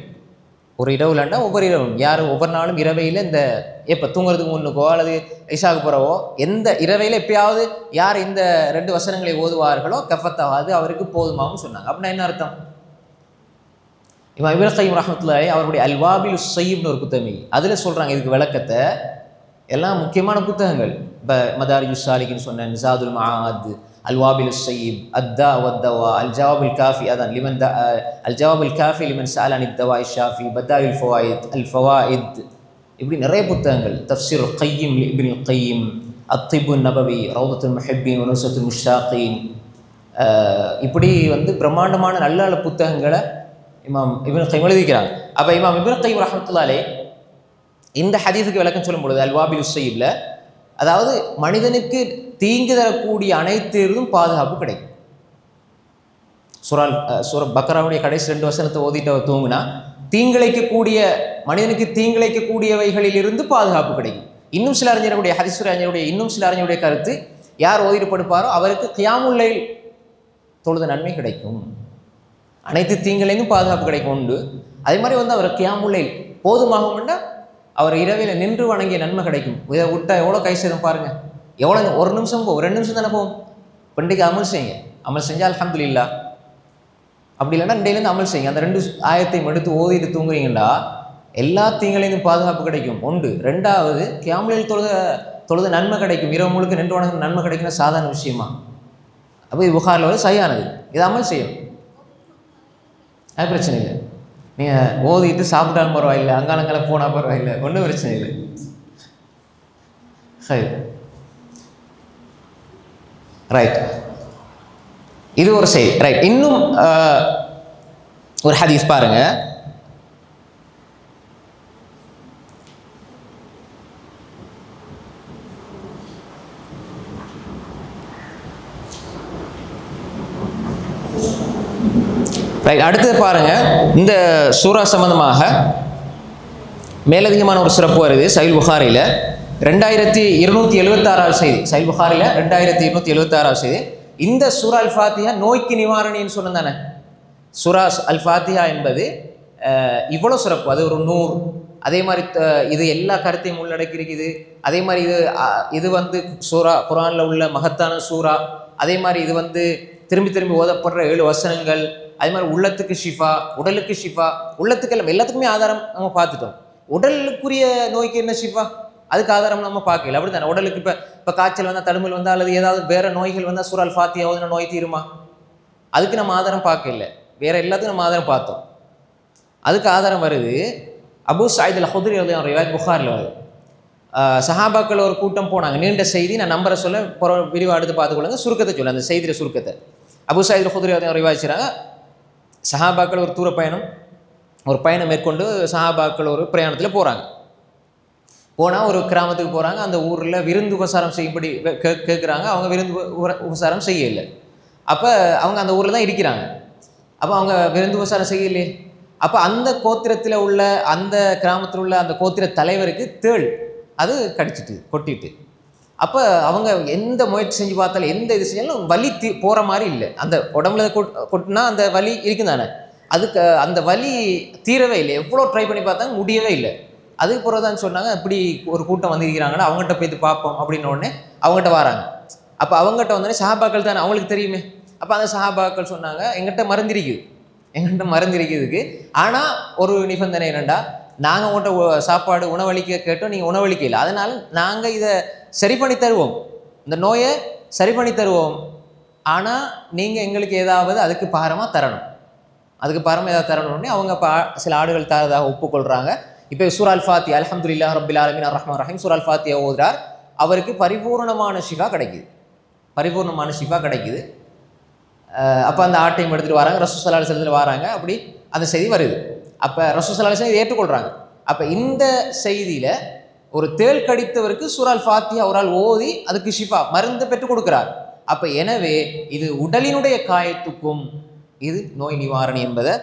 ஒரு இரவுலண்டா ஒவ்வொரு இரவும் யார் ஒவ்வொரு நாளும் இரவையில் இந்த எப்போ தூங்குறதுக்கு முன்னுக்கோ அல்லது ஐஷாவுக்கு போகிறவோ எந்த இரவையில் எப்பயாவது யார் இந்த 2 வசனங்களை ஓதுவார்களோ கஃபத்தாஹு, அது அவருக்கு போதுமாகவும் சொன்னாங்க. அப்படின்னா என்ன அர்த்தம்? இமாம் இப்னு கையிம் ரஹ்மத்துல்லாஹி அவருடைய அல்வாபில் ஸய்யிப்னு ஒரு புத்தகம், அதில் சொல்கிறாங்க இதுக்கு விளக்கத்தை. எல்லாம் முக்கியமான புத்தகங்கள், இப்போ மதாரிஜுஸ் சாலிகின்னு சொன்னேன், ஜாதுல் மஆத், அல்வாபில் சயீப் அத்தா வத்தவா அல் ஜவாபுல் காஃபி அதான் லிமன் அல் ஜவாபுல் காஃபி லிமன் சாலானி தவா ஷாஃபி பத்தாவில் ஃபவாயித் அல் ஃபவாயித், இப்படி நிறைய புத்தகங்கள். தஃப்ஸீர் கையிம் இப்னுல் கையிம், அத்திபு நபவி, ரௌதத்துல் முஹிப்பீன் வனுஸத்துல் முஷ்தாகீன், இப்படி பிரம்மாண்டமான நல்ல நல்ல புத்தகங்களை இமாம் இப்னுல் கையிம் எழுதிக்கிறாங்க. அப்போ இமாம் இப்னுல் கையிம் ரஹ்மத்துல்லாஹி அலைஹி இந்த ஹதீஸுக்கு விளக்கம் சொல்லும் பொழுது அல்வாபில் சயீப்ல, அதாவது மனிதனுக்கு தீங்கு தரக்கூடிய அனைத்திலும் பாதுகாப்பு கிடைக்கும். சூரா பக்ராவுடைய கடைசி 2 வசனத்தை ஓதிட்டு அவர் தூங்குனா தீங்கிழைக்கக்கூடிய மனிதனுக்கு தீங்கிழைக்கக்கூடியவைகளில் இருந்து பாதுகாப்பு கிடைக்கும். இன்னும் சில அறிஞர்களுடைய ஹதீஸ் அறிஞருடைய இன்னும் சில அறிஞருடைய கருத்து, யார் ஓதிட்டு படுப்பாரோ அவருக்கு கியாமுல் லைல் தொழுத நன்மை கிடைக்கும், அனைத்து தீங்கிலையும் பாதுகாப்பு கிடைக்கும் உண்டு. அதே மாதிரி அவர் கியாமுல் லைல் போதுமாகும்னா அவர் இரவில் நின்று வணங்கிய நன்மை கிடைக்கும். இதை விட்டா எவ்வளோ கை சேரும் பாருங்கள். எவ்வளோ 1 நிமிஷம் போகும், 2 நிமிஷம் தானே போகும். பண்டிகை அமல் செய்யுங்க, அமல் செஞ்சால் அல்ஹம்துலில்லாஹ். அப்படி இல்லைன்னா இன்றையிலேருந்து அமல் செய்யுங்க. அந்த 2 ஆயத்தையும் எடுத்து ஓதிட்டு தூங்குறீங்கண்டா எல்லா தீங்களையும் பாதுகாப்பு கிடைக்கும் உண்டு. 2வது கியாமுல் தொழுத நன்மை கிடைக்கும். இரவு முழுக்க நின்று வணங்க நன்மை கிடைக்கிற சாதாரண விஷயமா? அப்போ இது புகாரில் சரியானது. இது அமல் செய்யும், அது பிரச்சனை இல்லை. நீங்கள் ஓதிட்டு சாப்பிட்டாலும் பரவாயில்லை, அங்காலங்களை போனால் பரவாயில்லை, ஒன்றும் பிரச்சனை இல்லை. சரி, ரைட், இது ஒரு செய்தி. ரைட், இன்னும் ஒரு ஹதீஸ் பாருங்க. ரைட், அடுத்தது பாருங்க. இந்த சூரா சம்பந்தமாக மேலதிகமான ஒரு சிறப்பு வருது சஹீஹ் புகாரியில் 2276வது செய்தி. சஹீஹ் புகாரியில் 2276வது செய்தி. இந்த சூரா அல் ஃபாத்திஹா நோய்க்கு நிவாரணின்னு சொன்னது தானே. சூரா அல் ஃபாத்திஹா என்பது இவ்வளோ சிறப்பு, அது ஒரு 100. அதே மாதிரி இது எல்லா கருத்தையும் உள்ளடக்கியிருக்குது. அதே மாதிரி இது சூரா குர்ஆனில் உள்ள மகத்தான சூரா. அதே மாதிரி இது திரும்பி திரும்பி ஓதப்படுற 7 வசனங்கள். அதே மாதிரி உள்ளத்துக்கு ஷிஃபா, உடலுக்கு ஷிஃபா, உள்ளத்துக்கு எல்லாத்துக்குமே ஆதாரம் நம்ம பார்த்துட்டோம். உடலுக்குரிய நோய்க்கு என்ன ஷிஃபா, அதுக்கு ஆதாரம் நம்ம பார்க்கல. அப்படி தானே. உடலுக்கு இப்போ காய்ச்சல் வந்தால், தடுமல் வந்தால், அல்லது ஏதாவது வேறு நோய்கள் வந்தால் சூரா அல் ஃபாத்திஹா ஓதுன நோய் தீருமா? அதுக்கு நம்ம ஆதாரம் பார்க்கல. வேறு எல்லாத்துக்கும் நம்ம ஆதாரம் பார்த்தோம். அதுக்கு ஆதாரம் வருது அபூ சயீத் அல் குத்ரி ரிவாயத் புகாரில் வருது. சஹாபாக்கள் ஒரு கூட்டம் போனாங்க. நீண்ட செய்தி, நான் நம்பரை சொல்ல விரிவாக எடுத்து பார்த்துக்கொள்ளுங்க. சுருக்கத்தை சொல்ல, அந்த செய்தியில் சுருக்கத்தை. அபூ சயீத் அல் குத்ரி ரிவாய்ச்சாங்க. சஹாபாக்கள் ஒரு பயணம் மேற்கொண்டு சஹாபாக்கள் ஒரு பிரயாணத்தில் போகிறாங்க. போனால் ஒரு கிராமத்துக்கு போகிறாங்க. அந்த ஊரில் விருந்து உபசாரம் செய்யும்படி கேட்குறாங்க. அவங்க விருந்து உபசாரம் செய்யலை. அப்போ அவங்க அந்த ஊரில் தான் இருக்கிறாங்க. அப்போ அவங்க விருந்து உபசாரம் செய்யலையே. அப்போ அந்த கோத்திரத்தில் உள்ள, அந்த கிராமத்தில் உள்ள அந்த கோத்திர தலைவருக்கு தேள் அது கடிச்சிட்டு கொட்டிட்டு. அப்போ அவங்க எந்த முயற்சி செஞ்சு பார்த்தாலும், எந்த இது செஞ்சாலும் வலி போகிற மாதிரி இல்லை. அந்த உடம்புல கொட்டினா அந்த வலி இருக்கும் தானே, அதுக்கு அந்த வலி தீரவே இல்லை. எவ்வளோ ட்ரை பண்ணி பார்த்தாங்க, முடியவே இல்லை. அதுக்கு பிறகு தான் சொன்னாங்க, இப்படி ஒரு கூட்டம் வந்திருக்கிறாங்கன்னா அவங்ககிட்ட போய்த்து பார்ப்போம் அப்படின்ன உடனே அவங்ககிட்ட வராங்க. அப்போ அவங்ககிட்ட வந்தோடனே சஹாபாக்கள் தானே, அவங்களுக்கு தெரியுமே. அப்போ அந்த சஹாபாக்கள் சொன்னாங்க, எங்கிட்ட மருந்து இருக்குதுக்கு. ஆனால் ஒரு நிபந்தனை என்னென்னா, நாங்கள் உங்கள்கிட்ட சாப்பாடு உணவளிக்க கேட்டோம், நீங்கள் உணவளிக்கல. அதனால் நாங்கள் இதை சரி பண்ணி தருவோம், இந்த நோயை சரி பண்ணி தருவோம். ஆனால் நீங்கள் எங்களுக்கு ஏதாவது அதுக்கு பாரமாக தரணும், ஏதாவது தரணும்னே அவங்க சில ஆடுகள் தரதாக ஒப்புக்கொள்கிறாங்க. இப்போ சூரா அல் ஃபாத்திஹா அல்ஹம்துலில்லாஹி ரப்பில் ஆலமீன் அர் ரஹ்மான் ரஹீம் சூரா அல் ஃபாத்திஹா ஓதுறார். அவருக்கு பரிபூர்ணமான ஷிஃபா கிடைக்குது. அப்போ அந்த ஆட்டையும் எடுத்துகிட்டு வராங்க. ரசூல் ஸல்லல்லாஹு அலைஹி வஸல்லம் வராங்க. அப்படி அந்த செய்தி வருது. அப்போ ரசூல் ஸல்லல்லாஹு அலைஹி வஸல்லம் ஏற்றுக்கொள்கிறாங்க. அப்போ இந்த செய்தியில் ஒரு தேள் கடித்தவருக்கு சூரா அல் ஃபாத்திஹா ஒரு ஆள் ஓதி அதுக்கு ஷிஃபா மருந்து பெற்றுக் கொடுக்கிறார். அப்போ எனவே இது உடலினுடைய காயத்துக்கும் இது நோய் நிவாரணி என்பதை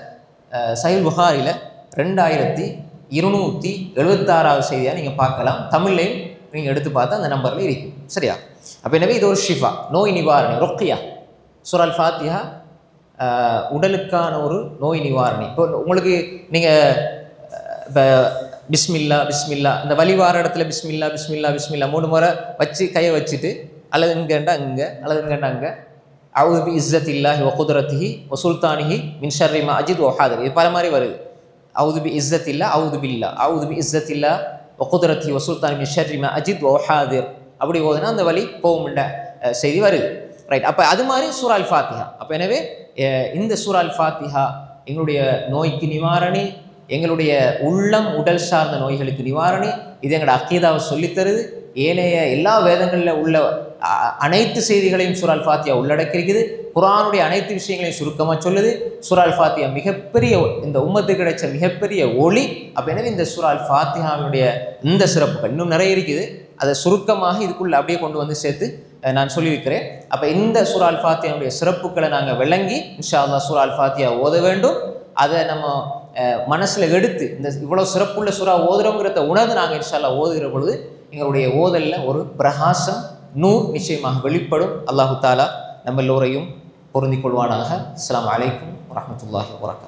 சஹீஹ் புகாரியில் 2276வது செய்தியாக நீங்கள் பார்க்கலாம். தமிழ்லையும் நீங்கள் எடுத்து பார்த்தா அந்த நம்பரில் இருக்கும். சரியா? அப்போ எனவே இது ஒரு ஷிஃபா, நோய் நிவாரணி, ரொக்கியா. சூரா அல் ஃபாத்திஹா உடலுக்கான ஒரு நோய் நிவாரணி. இப்போ உங்களுக்கு நீங்கள் இப்போ பிஸ்மில்லா இந்த வலிவார இடத்துல பிஸ்மில்லா 3 முறை வச்சு கையை வச்சுட்டு, அல்லது இங்கேண்டா இங்கே, அல்லது இங்கேண்டா அங்கே, அவுது பி இஸ்ஸத்தில்லாஹி வ குத்ரத்திஹி வ சுல்தானிஹி மின் ஷர்ரி மா அஜித் வ ஹாதிர். இது பல மாதிரி வருது. அவுது பி இஸ்ஸத்தில்லா, அவுது பி இஸ்ஸத்தில்லா வ குத்ரத்திஹி வ சுல்தானி மின் ஷர்ரி மா அஜித் வ ஹாதிர். அப்படி ஓதுனா அந்த வலி போகும்ன்ற செய்தி வருது. ரைட். அப்போ அது மாதிரி சூரா அல் ஃபாத்திஹா. அப்போ எனவே இந்த சூரா அல் ஃபாத்திஹா எங்களுடைய நோய்க்கு நிவாரணி, எங்களுடைய உள்ளம் உடல் சார்ந்த நோய்களுக்கு நிவாரணி. இது எங்களோட அக்கீதாவை சொல்லித்தருது. ஏனைய எல்லா வேதங்களில் உள்ள அனைத்து செய்திகளையும் சூரா அல் ஃபாத்திஹா உள்ளடக்கியிருக்குது. குர்ஆனுடைய அனைத்து விஷயங்களையும் சுருக்கமாக சொல்லுது. சூரா அல் ஃபாத்திஹா மிகப்பெரிய, இந்த உம்மத்துக்கு கிடைச்ச மிகப்பெரிய ஒளி. அப்போ எனவே இந்த சூரா அல் ஃபாத்திஹாவினுடைய இந்த சிறப்புகள் இன்னும் நிறைய இருக்குது. அதை சுருக்கமாக இதுக்குள்ளே அப்படியே கொண்டு வந்து சேர்த்து நான் சொல்லியிருக்கிறேன். அப்போ இந்த சூரா அல் ஃபாத்திஹாவுடைய சிறப்புகளை நாங்கள் விளங்கி இன்ஷா அல்லாஹ் சூரா அல் ஃபாத்திஹா ஓத வேண்டும். அதை நம்ம மனசில் எடுத்து இந்த இவ்வளோ சிறப்புள்ள சூரா ஓதுறோங்கிறத உணர்ந்து நாங்கள் இன்ஷா அல்லாஹ் ஓதுகிற பொழுது எங்களுடைய ஓதலில் ஒரு பிரகாசம் நூர் நிச்சயமாக வெளிப்படும். அல்லாஹு தாலா நம்ம எல்லோரையும் பொருந்திக் கொள்வானாக. அஸ்ஸலாமு அலைக்கும் வரஹ்மத்துல்லாஹி வபரகாத்துஹு.